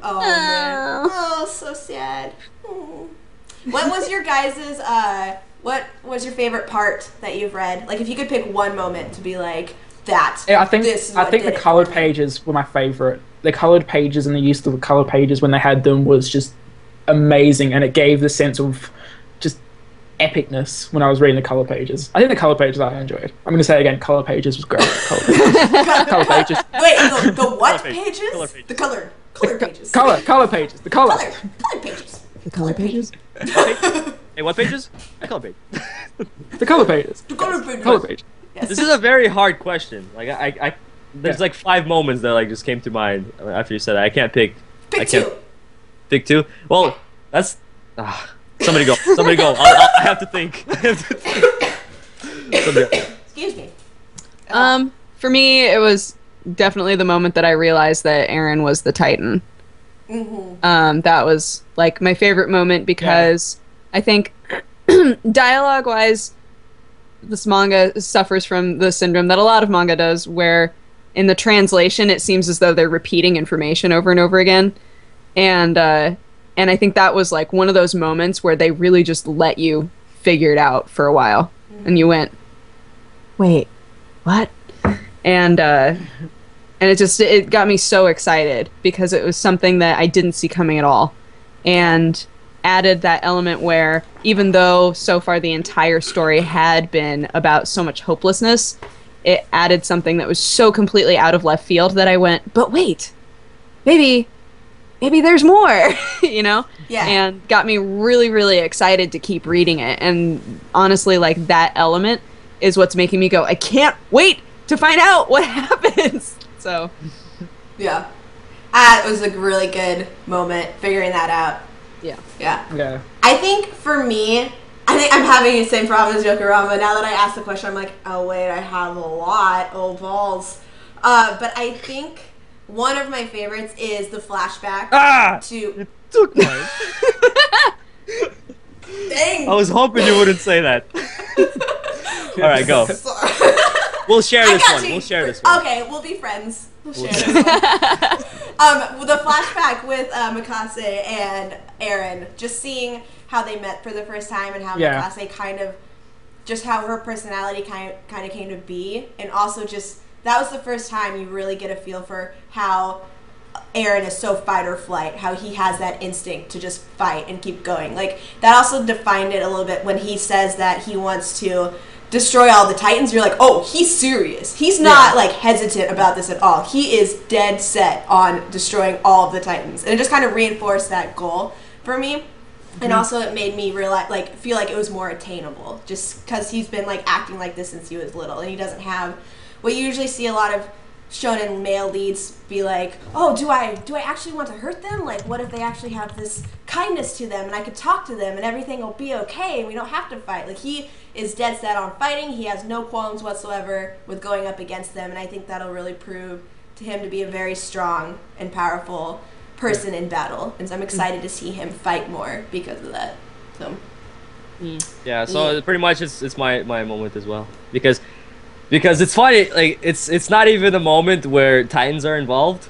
S4: Oh man. Oh, so sad. Oh. What was your guys's what was your favorite part that you've read? Like if you could pick one moment to be like that.
S2: Yeah, I think
S4: this is
S2: I
S4: what
S2: think
S4: did
S2: the
S4: it
S2: colored
S4: for me.
S2: pages were my favorite. The colored pages and the use of the colored pages when they had them was just amazing, and it gave the sense of just epicness when I was reading the color pages. I think the color pages I enjoyed. I'm going to say it again, color pages was great. Color pages. Color pages.
S4: Wait, the what
S1: Color
S4: pages?
S1: pages. Color pages.
S4: The colored pages.
S2: Color pages. The color.
S4: Colored pages.
S3: The color pages.
S1: Hey, what pages? I color page.
S2: The color pages.
S4: The colored pages.
S2: Color page.
S4: Yes.
S1: This is a very hard question. Like there's
S2: Yeah.
S1: like 5 moments that like just came to mind after you said that. I can't pick.
S4: Pick
S1: I can't
S4: two.
S1: pick 2. Well, that's somebody go. Somebody go. I have to think. I have to think. Somebody else.
S4: Excuse me.
S3: For me, it was definitely the moment that I realized that Aaron was the Titan. That was like my favorite moment because I think dialogue-wise, this manga suffers from the syndrome that a lot of manga does, where in the translation it seems as though they're repeating information over and over again, and I think that was like one of those moments where they really just let you figure it out for a while, and you went, wait, what? And it got me so excited because it was something that I didn't see coming at all, and added that element where even though so far the entire story had been about so much hopelessness, it added something that was so completely out of left field that I went, but wait, maybe there's more, you know?
S4: Yeah.
S3: And got me really, really excited to keep reading it. And honestly, like, that element is what's making me go, I can't wait to find out what happens. So,
S4: Yeah. It was a really good moment figuring that out.
S3: yeah.
S4: Yeah.
S2: Yeah.
S4: I think for me, I think I'm having the same problem as Yokorama. Now that I asked the question, I'm like, oh wait, I have a lot. Oh balls. But I think one of my favorites is the flashback to.
S1: Took mine.
S4: Dang.
S1: I was hoping you wouldn't say that. All right, go.
S4: Sorry.
S1: We'll share
S4: I
S1: this
S4: got
S1: one.
S4: you.
S1: We'll share this one.
S4: Okay, we'll be friends. We'll share
S1: share
S4: this one. The flashback with Mikase and Eren, just seeing how they met for the first time and how
S2: Yeah.
S4: Mikase kind of, just how her personality kind of came to be, and also just that was the first time you really get a feel for how Eren is so fight or flight, how he has that instinct to just fight and keep going. Like, that also defined it a little bit when he says that he wants to destroy all the Titans. You're like, oh, he's serious. He's not, like, hesitant about this at all. He is dead set on destroying all of the Titans. And it just kind of reinforced that goal for me. And also it made me realize, like, feel like it was more attainable, just because he's been, like, acting like this since he was little, and he doesn't have what you usually see a lot of shonen male leads be like, oh, do I actually want to hurt them? Like, what if they actually have this kindness to them and I could talk to them and everything will be okay and we don't have to fight? Like, he is dead set on fighting. He has no qualms whatsoever with going up against them, and I think that'll really prove to him to be a very strong and powerful person in battle. And so I'm excited to see him fight more because of that. So
S1: Yeah, so pretty much it's my moment as well, because it's funny, like it's not even a moment where Titans are involved.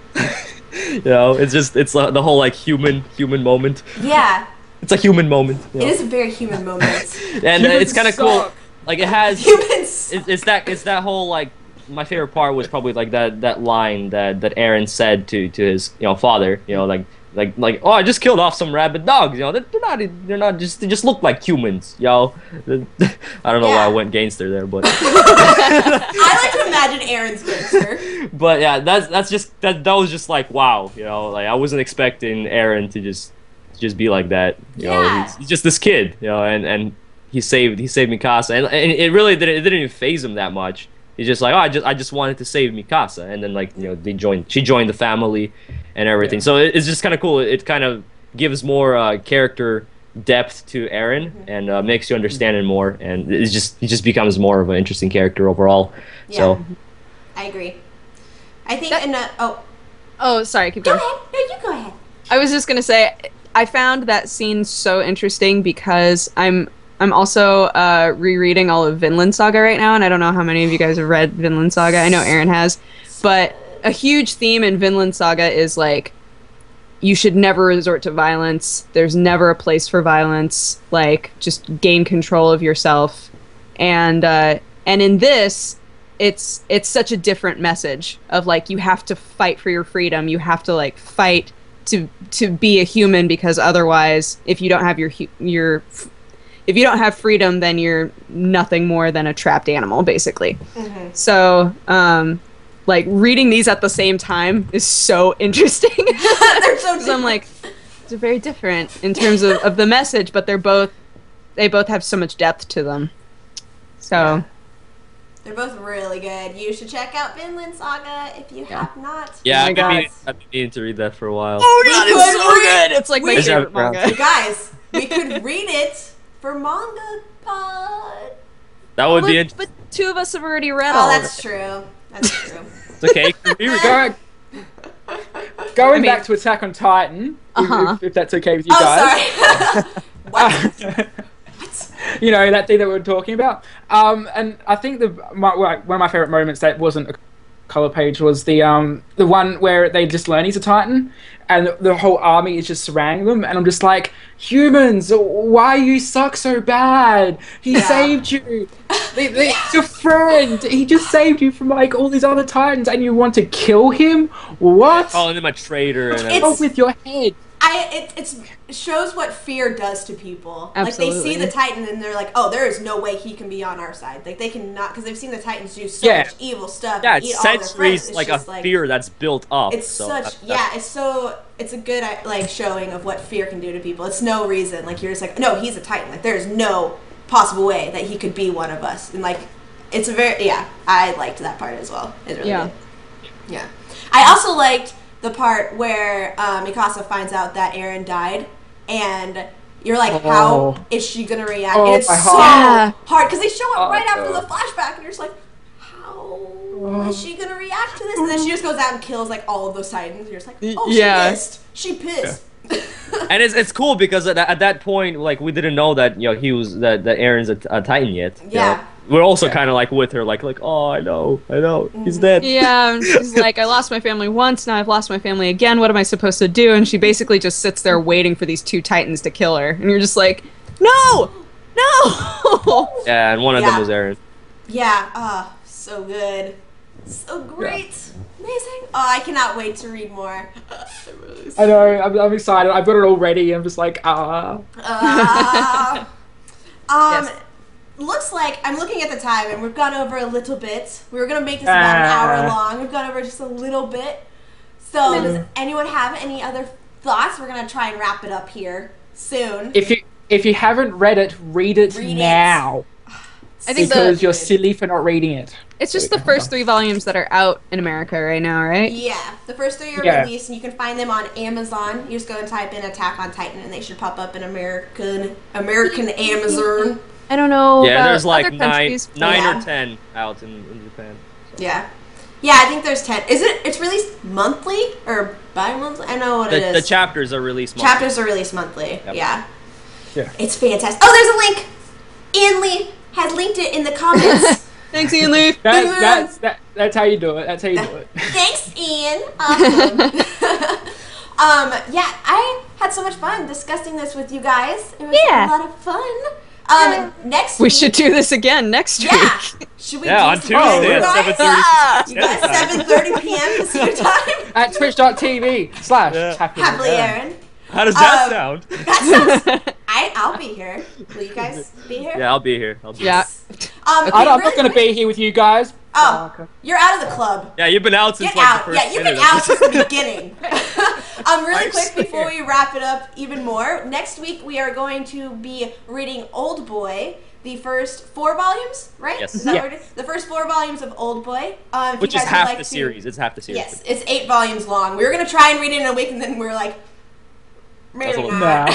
S1: You know, it's the whole like human moment.
S4: yeah,
S1: It's a human moment. You know?
S4: it is a very human moment.
S1: And it's kind of cool.
S2: suck.
S1: Like it has
S4: Humans.
S1: it's that whole like, my favorite part was probably like that line that Eren said to his father, like oh, I just killed off some rabid dogs, they're not just, they just look like humans, I don't know why I went gangster there, but
S4: I like to imagine Aaron's gangster.
S1: but yeah, that was just like, wow, like I wasn't expecting Eren to just be like that,
S4: Yeah.
S1: he's just this kid, and he saved Mikasa, and it really didn't even faze him that much. He's just like, oh, I just wanted to save Mikasa, and then like she joined the family and everything. So it's just kind of cool. It kind of gives more character depth to Eren, and makes you understand him more, and he just becomes more of an interesting character overall.
S4: Yeah.
S1: So
S4: I agree. I think
S3: Oh, sorry, keep
S4: go
S3: going.
S4: ahead. No, you go ahead.
S3: I was just gonna say, I found that scene so interesting because I'm also rereading all of Vinland Saga right now, and I don't know how many of you guys have read Vinland Saga. I know Aaron has, but a huge theme in Vinland Saga is like, you should never resort to violence. There's never a place for violence. Like, just gain control of yourself. And in this, it's such a different message of like, you have to fight for your freedom. You have to like fight to be a human, because otherwise, if you don't have if you don't have freedom, then you're nothing more than a trapped animal, basically.
S4: Mm-hmm.
S3: So, like, reading these at the same time is so interesting.
S4: They're so
S3: So I'm like, they're very different in terms of the message, but they both have so much depth to them. So.
S4: Yeah. They're both really good. You should check out Vinland Saga if you have not.
S1: Yeah,
S3: Oh my God.
S1: I've been meaning to read that for a while.
S3: Oh God, it's so good! It's like my
S4: We-
S3: favorite manga.
S4: Guys, we could read it for MangaPod.
S1: That would be
S3: But two of us have already read
S4: Oh,
S3: all of
S4: that's
S3: it.
S4: true. That's true.
S1: It's okay. You can reread it.
S2: Going back to Attack on Titan, if that's okay with you guys.
S4: Oh, sorry. What?
S2: You know, that thing that we were talking about. And I think one of my favorite moments that wasn't a color page was the one where they just learn he's a Titan, and the whole army is just surrounding them, and I'm just like, humans, why you suck so bad? He saved you. He's your friend. He just saved you from like all these other Titans, and you want to kill him? What?
S1: Calling him a traitor and
S4: It's-
S2: Oh, with your head.
S4: It shows what fear does to people.
S3: Absolutely.
S4: Like, they see the Titan and they're like, oh, there is no way he can be on our side. Like, they cannot, because they've seen the Titans do so much evil stuff.
S1: yeah,
S4: and eat
S1: it's
S4: all their friends.
S1: centuries
S4: It's
S1: like a
S4: just, like,
S1: fear that's built up.
S4: It's
S1: so
S4: such, it's a good, like, showing of what fear can do to people. It's no reason. Like, you're just like, no, he's a Titan. Like, there's no possible way that he could be one of us. And, like, it's a very, I liked that part as well. It's really good. Yeah. I also liked the part where Mikasa finds out that Eren died, and you're like, how is she gonna react? And it's so hard, because they show it right after the flashback, and you're just like, how is she gonna react to this? And then she just goes out and kills like all of those Titans, and you're just like, oh, she pissed.
S1: And it's cool because at that point, like, we didn't know that he was that Aaron's a Titan yet.
S4: Yeah.
S1: You know? We're also kind of like with her, like, oh, I know, he's dead.
S3: Yeah, and she's like, I lost my family once, now I've lost my family again, what am I supposed to do? And she basically just sits there waiting for these two Titans to kill her. And you're just like, no!
S1: Yeah, and one of them was Eren.
S4: Yeah, so good. So great. Amazing. Oh, I cannot wait to read more.
S2: I know, I'm excited. I've got it all ready. I'm just like,
S3: Yes.
S4: Looks like I'm looking at the time and we've gone over a little bit. We were gonna make this about an hour long. We've gone over just a little bit. So does anyone have any other thoughts? We're gonna try and wrap it up here soon.
S2: if you haven't read it, read it now.
S3: I think
S2: because you're silly for not reading it.
S3: it's just the first 3 volumes that are out in America right now, right?
S4: Yeah, the first 3 are released, and you can find them on Amazon. You just go and type in Attack on Titan, and they should pop up in American Amazon.
S3: I don't know.
S1: Yeah,
S3: about
S1: there's like
S3: other countries, but-
S1: 9 or 10 out in Japan. So.
S4: Yeah, I think there's 10. It's released monthly or bi-monthly? I don't know what it is.
S1: The chapters are released monthly.
S4: Chapters are released monthly.
S1: Yep.
S4: Yeah.
S2: Yeah.
S4: It's fantastic. Oh, there's a link. Ian Lee has linked it in the comments.
S3: Thanks, Ian Lee.
S2: That's how you do it. That's how you do it.
S4: Thanks, Ian. Awesome. Yeah, I had so much fun discussing this with you guys. It was a lot of fun. Next week.
S3: We should do this again next week.
S4: Yeah. Should we do
S1: on
S4: this
S1: Tuesday
S4: again,
S1: at
S4: guys?
S1: 7:30.
S4: At 7:30 p.m. Pacific time.
S2: At twitch.tv/happily
S4: Happily Aaron.
S1: How does that sound?
S4: That sounds. I'll be here. Will you guys be here?
S1: Yeah, I'll be here.
S3: Yeah.
S2: I'm not going to be here with you guys.
S4: Oh, you're out of the club.
S1: Yeah, you've been out since
S4: Get
S1: like
S4: out.
S1: the first
S4: Yeah, you've
S1: minute
S4: been
S1: of
S4: out
S1: this.
S4: since the beginning. Really
S2: I'm
S4: quick
S2: still
S4: before
S2: here.
S4: we wrap it up even more. Next week we are going to be reading Old Boy, the first 4 volumes, right?
S1: Yes.
S4: Is that what it is? The first 4 volumes of Old Boy. If
S1: Which
S4: you
S1: is
S4: guys would
S1: half
S4: like
S1: the
S4: to-
S1: series. It's half the series.
S4: Yes, it's 8 volumes long. We were gonna try and read it in a week, and then we were like, maybe
S1: That's a little-
S4: not.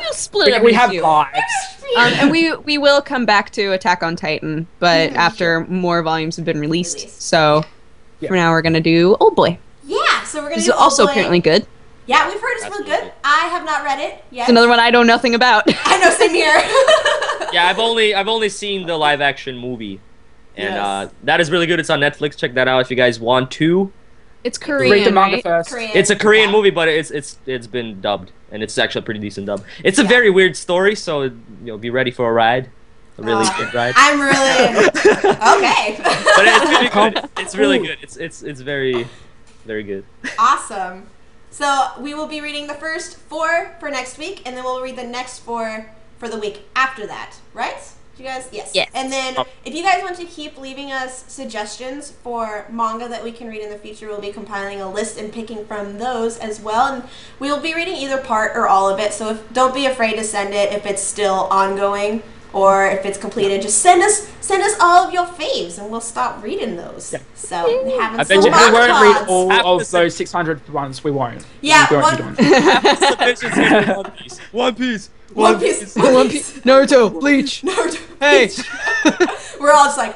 S3: We'll split it
S2: We
S3: with
S2: have
S3: you.
S2: lives.
S3: And we will come back to Attack on Titan, but after more volumes have been released. So
S2: Yeah.
S3: For now, we're gonna do Old Boy.
S4: Yeah, so we're gonna
S3: This
S4: do
S3: is also
S4: Old Boy.
S3: apparently good.
S4: Yeah, we've heard it's
S1: That's
S4: real
S1: really
S4: good. I have not read it yet.
S3: It's another one I know nothing about.
S4: I know, same here.
S1: Yeah, I've only seen the live action movie, and
S4: Yes.
S1: that is really good. It's on Netflix. Check that out if you guys want to.
S3: It's Korean,
S2: Read the manga
S3: right?
S2: first.
S4: Korean.
S1: It's a Korean
S4: Yeah.
S1: movie, but it's been dubbed, and it's actually a pretty decent dub. It's a very weird story, so be ready for a ride, a really good ride.
S4: I'm really okay.
S1: But it's really good. It's really good. It's very, very good.
S4: Awesome. So we will be reading the first 4 for next week, and then we'll read the next 4 for the week after that, right? You guys? Yes.
S3: Yes.
S4: And then if you guys want to keep leaving us suggestions for manga that we can read in the future, we'll be compiling a list and picking from those as well. And we will be reading either part or all of it, so don't be afraid to send it if it's still ongoing or if it's completed. Just send us all of your faves, and we'll stop reading those.
S2: Yeah.
S4: So having
S1: I
S4: some
S1: bet you-
S2: We won't read
S4: MangaPods.
S2: all
S1: Have
S2: of
S1: to say-
S2: those 600 ones. We won't.
S4: Yeah,
S2: We won't be doing.
S1: Submissions here for One Piece. One Piece.
S4: One Piece.
S3: One Piece. Naruto, Bleach.
S4: Naruto.
S3: Hey.
S4: We're all just like,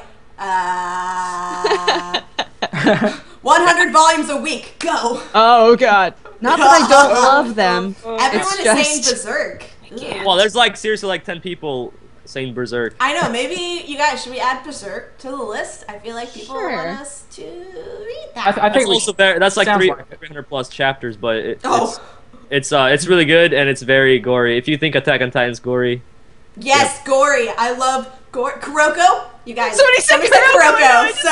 S4: 100 volumes a week, go.
S3: Oh god. Not that I don't love them.
S4: Everyone is saying
S3: just-
S4: Berserk. Ugh.
S1: Well, there's like seriously like 10 people saying Berserk.
S4: I know, maybe you guys, should we add Berserk to the list? I feel like people
S3: Sure.
S4: want us to read that.
S2: I
S1: That's
S2: think we-
S1: also very, that's like
S2: sounds
S1: 300 plus chapters, but
S4: Oh.
S1: it's really good and it's very gory. If you think Attack on Titan's gory,
S4: Yes, gory. I love gore. Kuroko? You guys.
S3: Somebody said
S4: Kuroko.
S3: Kuroko,
S4: So,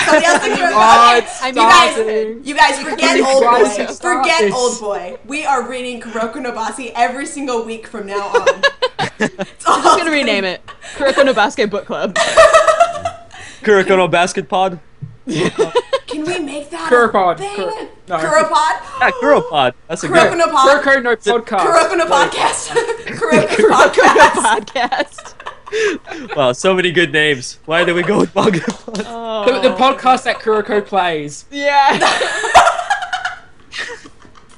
S4: somebody else said Kuroko.
S2: Oh,
S4: Okay.
S2: it's
S3: I'm
S2: starting.
S4: You guys forget
S2: Please,
S4: Old
S2: guys,
S4: Boy.
S2: stop
S4: Forget
S2: this.
S4: Old Boy. We are reading Kuroko no Basi every single week from now on. It's all
S3: I'm just gonna rename it. Kuroko no Basket Book Club.
S1: Kuroko no Basket Pod.
S4: Can we make that
S2: Kuropod.
S4: a thing?
S2: No.
S4: Kuropod?
S1: Yeah, Kuropod. That's a
S4: Kuroko
S1: good.
S4: no Pod?
S2: Kuroko no podcast.
S4: Kuroko no Podcast. Kuroko
S3: Kuroko no
S4: Podcast.
S3: Podcast.
S1: Wow, so many good names. Why did we go with MangaPod?
S3: Oh.
S2: The podcast that Kuroko plays.
S3: Yeah.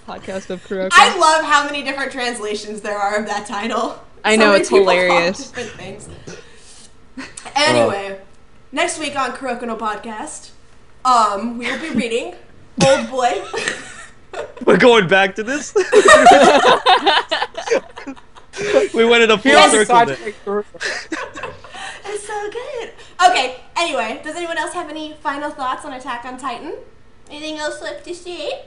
S3: Podcast of Kuroko.
S4: I love how many different translations there are of that title.
S3: I know,
S4: many
S3: it's
S4: people call it
S3: hilarious.
S4: different things. Anyway, next week on Kuroko no Podcast, we will be reading Old Boy.
S1: We're going back to this. We went in a full
S4: Yes.
S1: circle there.
S4: It's so good. Okay, anyway, does anyone else have any final thoughts on Attack on Titan? Anything else left to say?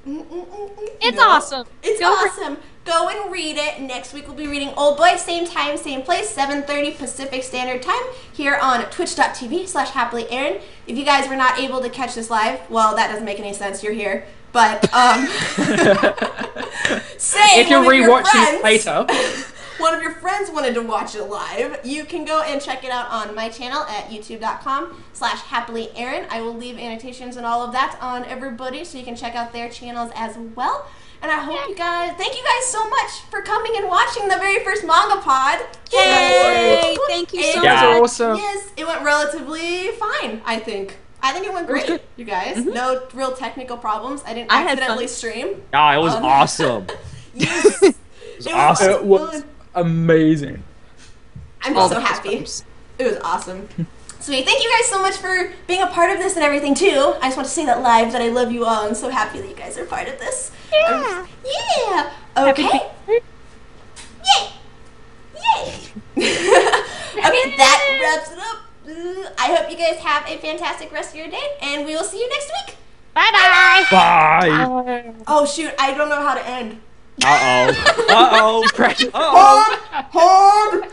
S5: It's
S4: No.
S5: awesome.
S4: It's
S5: Go re-
S4: awesome. Go and read it. Next week we'll be reading Old Boy, same time, same place, 7:30 Pacific Standard Time, here on twitch.tv/happily If you guys were not able to catch this live, well, that doesn't make any sense. You're here. But, say
S2: If you're
S4: one of your
S2: rewatching it
S4: friends-
S2: later,
S4: one of your friends wanted to watch it live, you can go and check it out on my channel at youtube.com/happilyerin. I will leave annotations and all of that on everybody so you can check out their channels as well. And I hope you guys, thank you guys so much for coming and watching the very first MangaPod.
S5: Yay! Thank you so
S4: It-
S2: you guys are
S5: much.
S2: awesome.
S4: Yes, it went relatively fine, I think. I think it went great, you guys. No real technical problems. I didn't
S3: I had
S4: accidentally
S3: fun.
S4: stream.
S1: Ah, it was
S4: Um,
S1: awesome.
S4: Yes. It was
S1: awesome.
S2: It was amazing.
S4: I'm
S3: All
S4: so
S3: the
S4: happy.
S3: goosebumps.
S4: It was awesome. Sweet. Thank you guys so much for being a part of this and everything too. I just want to say that live that I love you all. I'm so happy that you guys are part of this.
S5: Yeah.
S4: Yeah. Okay. Yay. Yay. Okay, that wraps it up. I hope you guys have a fantastic rest of your day, and we will see you next week.
S5: Bye-bye.
S1: Bye.
S4: Oh shoot, I don't know how to end.
S1: Uh oh. Uh oh.
S2: Pressure.
S1: Uh oh.
S4: Hold.